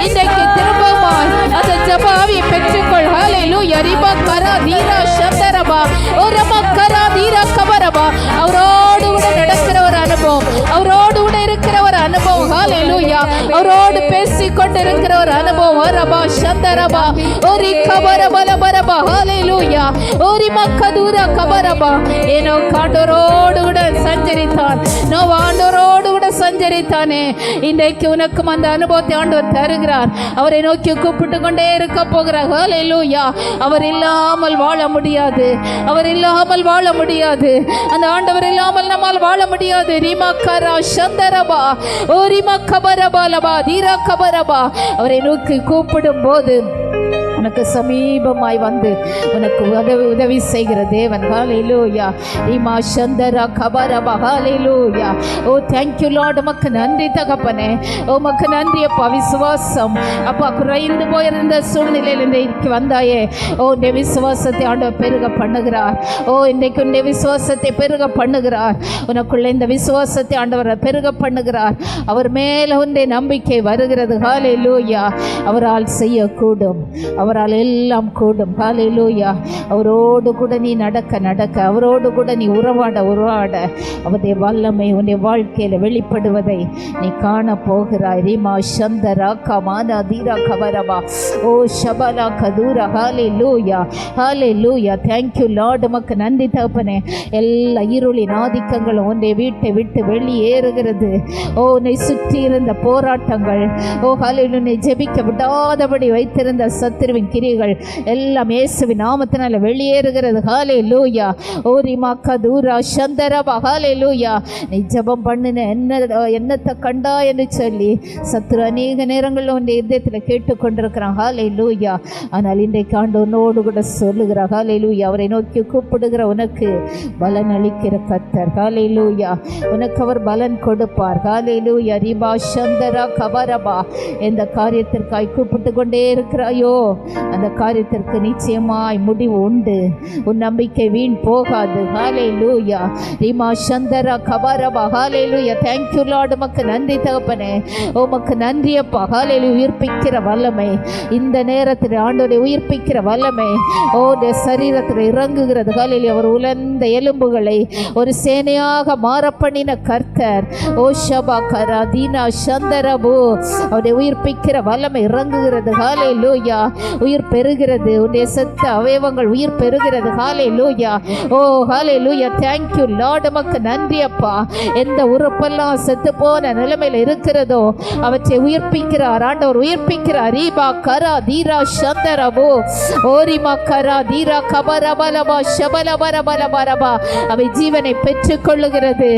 இன்றைக்கு திரும்பமாய் அந்த ஜெப ஆவியை பெற்றுக்கொள். ஹalleluya. ரிபா கரா தீரா சந்தரபா ஓரமா கரா தீரா கபரபா அவரோடு கூட நடக்கிற ஒரு அனுபவம், அவரோடு கூட இருக்கிற ஒரு அனுபவம். ஹalleluya. அவரோடு பேசிக் கொண்டிருக்கிற ஒரு அனுபவம். ஓரபா சந்தரபா ஓரி கபரபலபரபா ஹalleluya. ஓரி மக்கதூரா கபரபா. ஏனோ ஆண்டவரோடு கூட சஞ்சரித்தான். நோ ஆண்டவரோடு கூட சஞ்சரித்தானே, இன்றைக்கு உனக்கும் அந்த அனுபவத்தை ஆண்டவர் தருகிறார். அவரை நோக்கி கூப்பிட்டு கொண்டே இருக்க போகிறார். ஹல்லேலூயா. அவர் இல்லாமல் வாழ முடியாது, அவர் இல்லாமல் வாழ முடியாது, அந்த ஆண்டவர் இல்லாமல் நம்மால் வாழ முடியாது. ரிமா கரா சந்தரபா ஓ ரிமா கபரபாலபா தீரா கபரபா. அவரை நோக்கி கூப்பிடும் போது உனக்கு சமீபமாய் வந்து உனக்கு உதவி செய்கிற தேவன். ஹல்லேலூயா. ரிமா சந்தரா கபரபா. ஹல்லேலூயா. ஓ தேங்க்யூ லார்ட். உமக்கு நன்றி தகப்பனே. உமக்கு நன்றி அப்பா. விசுவாசம் அப்பா குறைந்து போயிருந்த சூழ்நிலையில் இன்றைக்கு வந்தாயே. ஓ இந்த விசுவாசத்தை ஆண்டவர் பெருக பண்ணுகிறார். ஓ இன்றைக்கு உன்னுடைய விசுவாசத்தை பெருக பண்ணுகிறார். உனக்குள்ள இந்த விசுவாசத்தை ஆண்டவர் பெருக பண்ணுகிறார். அவர் மேல உன்னுடைய நம்பிக்கை வருகிறது. ஹல்லேலூயா. அவரால் செய்யக்கூடும், அவரால் எல்லாம் கூடும். ஹல்லேலூயா. அவரோடு கூட நீ நடக்க, அவரோடு கூட நீ உறவாட அவருடைய வல்லமை உன்னுடைய வாழ்க்கையில் வெளிப்படுவதை நீ காண போகிறாய். ரிமா சந்தரா கமானா தீரா கபரபா ஓ ஷபலா கதூரா. ஹல்லேலூயா. ஹல்லேலூயா. Thank you Lord. உமக்கு நன்றி தகப்பனே. எல்லா இருளின் ஆதிக்கங்களும் உன்னுடைய வீட்டை விட்டு வெளியேறுகிறது. ஓ உன்னை சுற்றி இருந்த போராட்டங்கள், ஓ ஹல்லேலூயா, உன்னை ஜெபிக்க விடாதபடி வைத்திருந்த சத்துருவின் கிரிகள் எல்லாம் இயேசுவின் நாமத்தினால வெளியேறுகிறது. ஹல்லேலூயா. ஓ ரிமா கதூரா சந்தரபா. ஹல்லேலூயா. நீ ஜெபம் பண்ணின என்னத்தை கண்டா என்று சொல்லி சத்துரு அநேக நேரங்களில் உன்னுடைய இதயத்தில் கேட்டுக்கொண்டிருக்கிறான். ஹல்லேலூயா. ஆனால் இன்றைக்கு ஆண்டவர் உன்னோடு கூட சொல்லுகிறார். ஹல்லேலூயா. அவரை நோக்கி கூப்பிடுகிற உனக்கு பலன் அளிக்கிற கர்த்தர். ஹல்லேலூயா. உனக்கு அவர் பலன் கொடுப்பார். ஹல்லேலூயா. ரிபா சந்தரா கபரபா. எந்த காரியத்திற்காய் கூப்பிட்டு கொண்டே இருக்கிறாயோ அந்த காரியத்திற்கு நிச்சயமாய் முடிவு உண்டு. உன் நம்பிக்கை வீண் போகாது. ஹல்லேலூயா. ரிமா சந்தரா கபரபா. ஹல்லேலூயா. Thank you Lord. உமக்கு நன்றி தகப்பனே. உமக்கு நன்றி அப்பா. ஹல்லேலூயா. உயிர்ப்பிக்கிற வல்லமை இந்த நேரத்தில் ஆண்டவரை உயிர்ப்பிக்கிற வல்லமை ஓ சரீரத்தில் இறங்குகிறது. ஹல்லேலூயா. அவர் உலர்ந்த எலும்புகளை ஒரு சேனையாக மாறப்பண்ணின கர்த்தர். ஓ ஷபா கரா தீனா சந்தரபு. அவருடைய உயிர்ப்பிக்கிற வல்லமை இறங்குகிறது. ஹல்லேலூயா. உயிர் பெறுகிறது. உன்னுடைய செத்த அவயவங்கள் உயிர் பெறுகிறது. ஹல்லேலூயா. ஓ ஹல்லேலூயா. Thank you Lord. உமக்கு நன்றி அப்பா. எந்த உறுப்பெல்லாம் செத்து போன நிலைமையில் இருக்கிறதோ அவற்றை உயிர்ப்பிக்கிறார் ஆண்டவர். உயிர்ப்பிக்கிறார். ரீபா கரா தீரா சந்தரபு ஓரிமா கரா தீரா கபரபலபா ஷபலபரபலபரபா. அவை ஜீவனை பெற்றுக் கொள்ளுகிறது.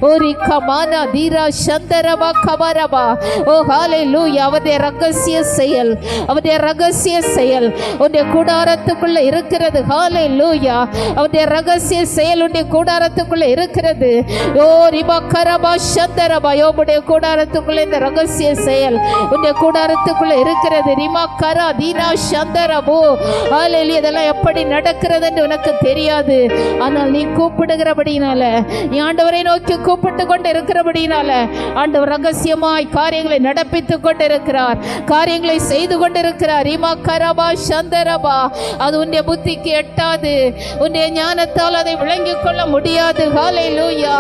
ஓரி கமானா தீரா சந்தரபா கபரபா. ஓ ஹல்லேலூயா. அவருடைய ரகசிய செயல், அவருடைய ரகசிய செயல் உன்னுடைய கூடாரத்துக்குள்ள இருக்கிறது. ஹல்லேலூயா. அவருடைய ரகசிய செயல் உன்னுடைய கூடாரத்துக்குள்ள இருக்கிறது. ஓ ரிபா கரபா சந்தரபா. யோபுடைய கூடாரத்துக்குள்ள இந்த ரகசிய செயல் உன்னுடைய கூடாரத்துக்குள்ள இருக்கிறது. ரிமா கரா தீனா சந்தரபு. ஹல்லேலூயா. இதெல்லாம் எப்படி நடக்கிறது என்று உனக்கு தெரியாது. ஆனால் நீ கூப்பிடுகிறபடினால, நீ ஆண்டவரை நோக்கி கூப்பிட்டு கொண்டு இருக்கிறபடினால ஆண்டவர் ரகசியமாய் காரியங்களை நடப்பித்துக் கொண்டிருக்கிறார், காரியங்களை செய்து கொண்டிருக்கிறார். ரிமா கரபா சந்தரபா. அது உன்னுடைய புத்திக்கு எட்டாது, உன்னுடைய ஞானத்தால் அதை விளங்கிக் கொள்ள முடியாது. ஹல்லேலூயா.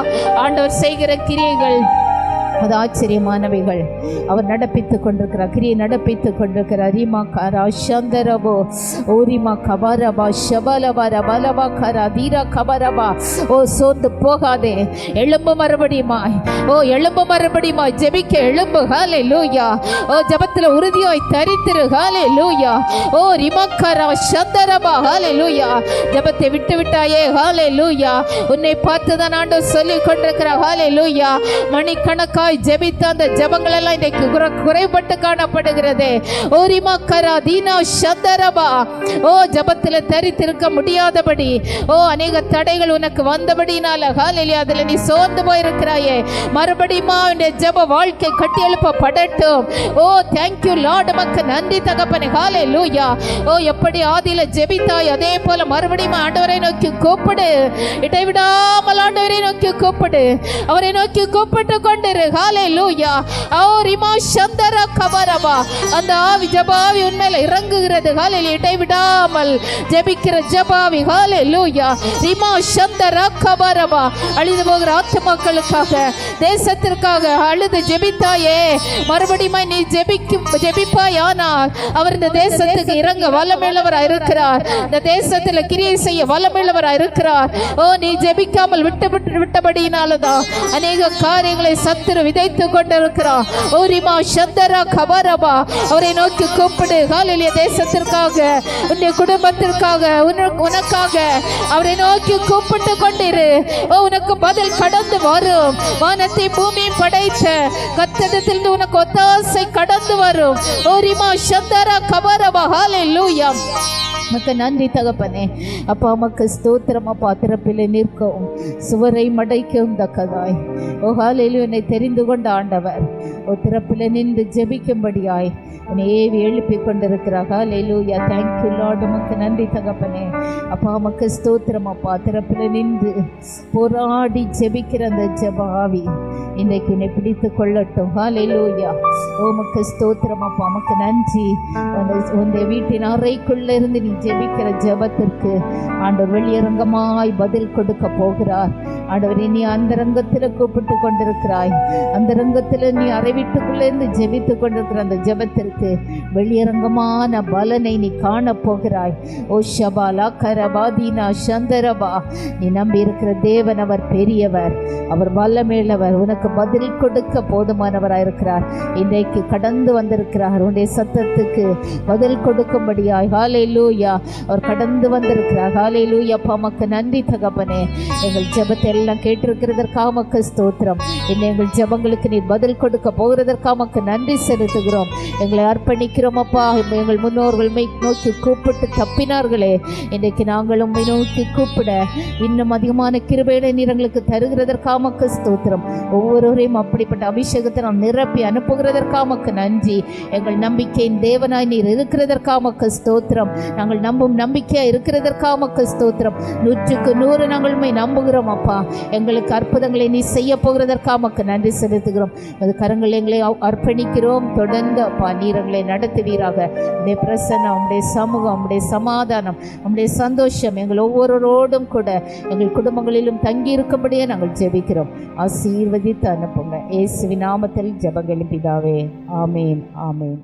ஆண்டவர் செய்கிற கிரியைகள் அது ஆச்சரியமானவைகள். அவர் நடப்பித்துக் கொண்டிருக்கிறார், கிரியை நடப்பித்துக் கொண்டிருக்கிறார். ரிமா கரா சந்தரபோ ஓரிமா கபரபா ஷபலபர பலபா கரா தீரா கபரபா. ஓ சோர்ந்து போகாதே, எழும்பு மறுபடியுமாய். ஓ எழும்பு மறுபடியுமாய். ஜெபிக்க எழும்பு. ஹல்லேலூயா. ஓ ஜெபத்தில் உறுதியாய் தரித்திரு. ஹல்லேலூயா. ஓ ரிமா கரா சந்தரபா. ஹல்லேலூயா. ஜெபத்தை விட்டு விட்டாயே. ஹல்லேலூயா. உன்னை பார்த்துதான் ஆண்டவர் சொல்லிக் கொண்டிருக்கிறார். ஹல்லேலூயா. மணிக்கணக்காய் ஜெபித்த அந்த ஜெபங்கள் எல்லாம் இன்றைக்கு குறைபட்டு காணப்படுகிறது. ஓ ரிமா கரா தீனா சந்தரபா. ஓ ஜெபத்தில் தரித்திருக்க முடியாதபடி ஓ அநேக தடைகள் உனக்கு வந்தபடினால ஹல்லேலூயா அதில் நீ சோர்ந்து போயிருக்கிறாயே. மறுபடியும் உன்னுடைய ஜெப வாழ்க்கை கட்டி எழுப்பப்படட்டும். ஓ தேங்க்யூ லார்ட். உமக்கு நன்றி தகப்பனே. ஹல்லேலூயா. ஓ எப்படி ஆதியில ஜெபித்தாய் அதே போல மறுபடியும் ஆண்டவரை நோக்கி கூப்பிடு. இடைவிடாமல் ஆண்டவரை நோக்கி கூப்பிடு. அவரை நோக்கி கூப்பிட்டு கொண்டிரு. ஹல்லேலூயா. ஓ ரிமா சந்தரா கபரபா. அந்த ஆவி ஜபாவி உன்மேல இறங்குகிறது. ஹல்லேலூயா. இடைவிடாமல் ஜெபிக்கிற ஜபாவி. ஹல்லேலூயா. ரிமா சந்தரா கபரபா. அழிந்து போகிற ஆத்துமாக்களுக்காக, தேசத்திற்காக அழுது ஜெபித்தாயே. மறுபடியும் நீ ஜெபிப்பாயானால் அவர் இந்த தேசத்துக்கு இறங்க வல்லமையுள்ளவராக இருக்கிறார். இந்த தேசத்தில் கிரியை செய்ய வல்லமையுள்ளவராக இருக்கிறார். ஓ நீ ஜெபிக்காமல் விட்டபடியினாலதான் அநேக காரியங்களை சத்துரு விதைத்து கொண்டிருக்கிறார். ஓரிமா சந்தரா கபரபா, அவரை நோக்கி கூப்பிடு. ஹல்லேலூயா. தேசத்திற்காக, உன்னுடைய குடும்பத்திற்காக, உனக்காக அவரை நோக்கி கூப்பிட்டு கொண்டிரு. உனக்கு பதில் கடந்து வரும். வானத்தை பூமி படைத்த கர்த்தரிடத்திலிருந்து உனக்கு ஒத்தாசை கடந்து வரும். ஓரிமா சந்தரா கபரபா. ஹல்லேலூயா. உமக்கு நன்றி தகப்பனே. அப்பா உமக்கு ஸ்தோத்திரம் அப்பா. திறப்பிலே நிற்கவும் சுவரை மடைக்கவும் தக்கதாய் ஹல்லேலூயா என்னை தெரிந்து கொண்ட ஆண்டவர் திறப்பிலே நின்று ஜெபிக்கும்படியாய் என்னை ஏவி எழுப்பி கொண்டிருக்கிறார். ஹல்லேலூயா. Thank you Lord. உமக்கு நன்றி தகப்பனே. அப்பா உமக்கு ஸ்தோத்திரம் அப்பா. திறப்பிலே நின்று போராடி ஜெபிக்கிற அந்த ஜெப ஆவி இன்றைக்கு என்னை பிடித்து கொள்ளட்டும். ஹல்லேலூயா. உமக்கு ஸ்தோத்திரம் அப்பா. உமக்கு நன்றி. உன்னுடைய வீட்டின் அறைக்குள்ள இருந்து நீ ஜெபிக்கிற ஜெபத்திற்கு ஆண்டவர் வெளியரங்கமாய் பதில் கொடுக்க போகிறார். ஆண்டவர் நீ அந்த ரங்கத்தில் கூப்பிட்டு கொண்டிருக்கிறாய். அந்த ரங்கத்தில் நீ அறை வீட்டுக்குள்ள இருந்து ஜெபித்து கொண்டிருக்கிற அந்த ஜெபத்திற்கு வெளியரங்கமான பலனை நீ காண போகிறாய். ஓ ஷபாலா கரபாதீனா சந்தரபா. நீ நம்பி இருக்கிற தேவன் அவர் பெரியவர், அவர் வல்லமேலவர். உனக்கு பதில் கொடுக்க போதுமானவராயிருக்கிறார். இன்றைக்கு கடந்து வந்திருக்கிறார். உன்னுடைய சத்தத்துக்கு பதில் கொடுக்கும்படியாய். ஹல்லேலூயா. அவர் கடந்து வந்திருக்கிறார். ஹல்லேலூயா. அப்பா உமக்கு நன்றி தகப்பனே. எங்கள் ஜெபத்தை எல்லாம் கேட்டிருக்கிறதற்காக உமக்கு ஸ்தோத்திரம். இன்னும் எங்கள் ஜெபங்களுக்கு நீ பதில் கொடுக்க போகிறதற்காக உமக்கு நன்றி செலுத்துகிறோம். எங்களை அர்ப்பணிக்கிறோம் அப்பா. எங்கள் முன்னோர்கள் நோக்கி கூப்பிட்டு தப்பினார்களே, இன்றைக்கு நாங்கள் உம்மை நோக்கி கூப்பிட இன்னும் அதிகமான கிருபையை நீர் எங்களுக்கு தருகிறதற்காக உமக்கு ஸ்தோத்திரம். ஒவ்வொருவரையும் அப்படிப்பட்ட அபிஷேகத்தை நாம் நிரப்பி அனுப்புகிறதற்காக உமக்கு நன்றி. எங்கள் நம்பிக்கையின் தேவனாய் நீர் இருக்கிறதற்காக உமக்கு ஸ்தோத்திரம். நாங்கள் நம்பும் நம்பிக்கையாக இருக்கிறதற்காக உமக்கு ஸ்தோத்திரம். 100க்கு 100 நாங்கள் உம்மை நம்புகிறோம் அப்பா. எங்களுக்கு அற்புதங்களை நீ செய்ய போகிறதற்காக உமக்கு நன்றி செலுத்துகிறோம். அது கரங்கள் எங்களை அர்ப்பணிக்கிறோம். தொடர்ந்து அப்பா நீர் எங்களை நடத்துவீராக. உம்முடைய பிரசன்னம், உம்முடைய சமூகம், உம்முடைய சமாதானம், உம்முடைய சந்தோஷம் எங்கள் ஒவ்வொருவரோடும் கூட எங்கள் குடும்பங்களிலும் தங்கி இருக்கும்படியே நாங்கள் ஜெபிக்கிறோம். ஆசீர்வதித்து அனுப்புங்க. இயேசுவின் நாமத்தில் ஜெபங்களும் பிதாவே. ஆமேன், ஆமேன்.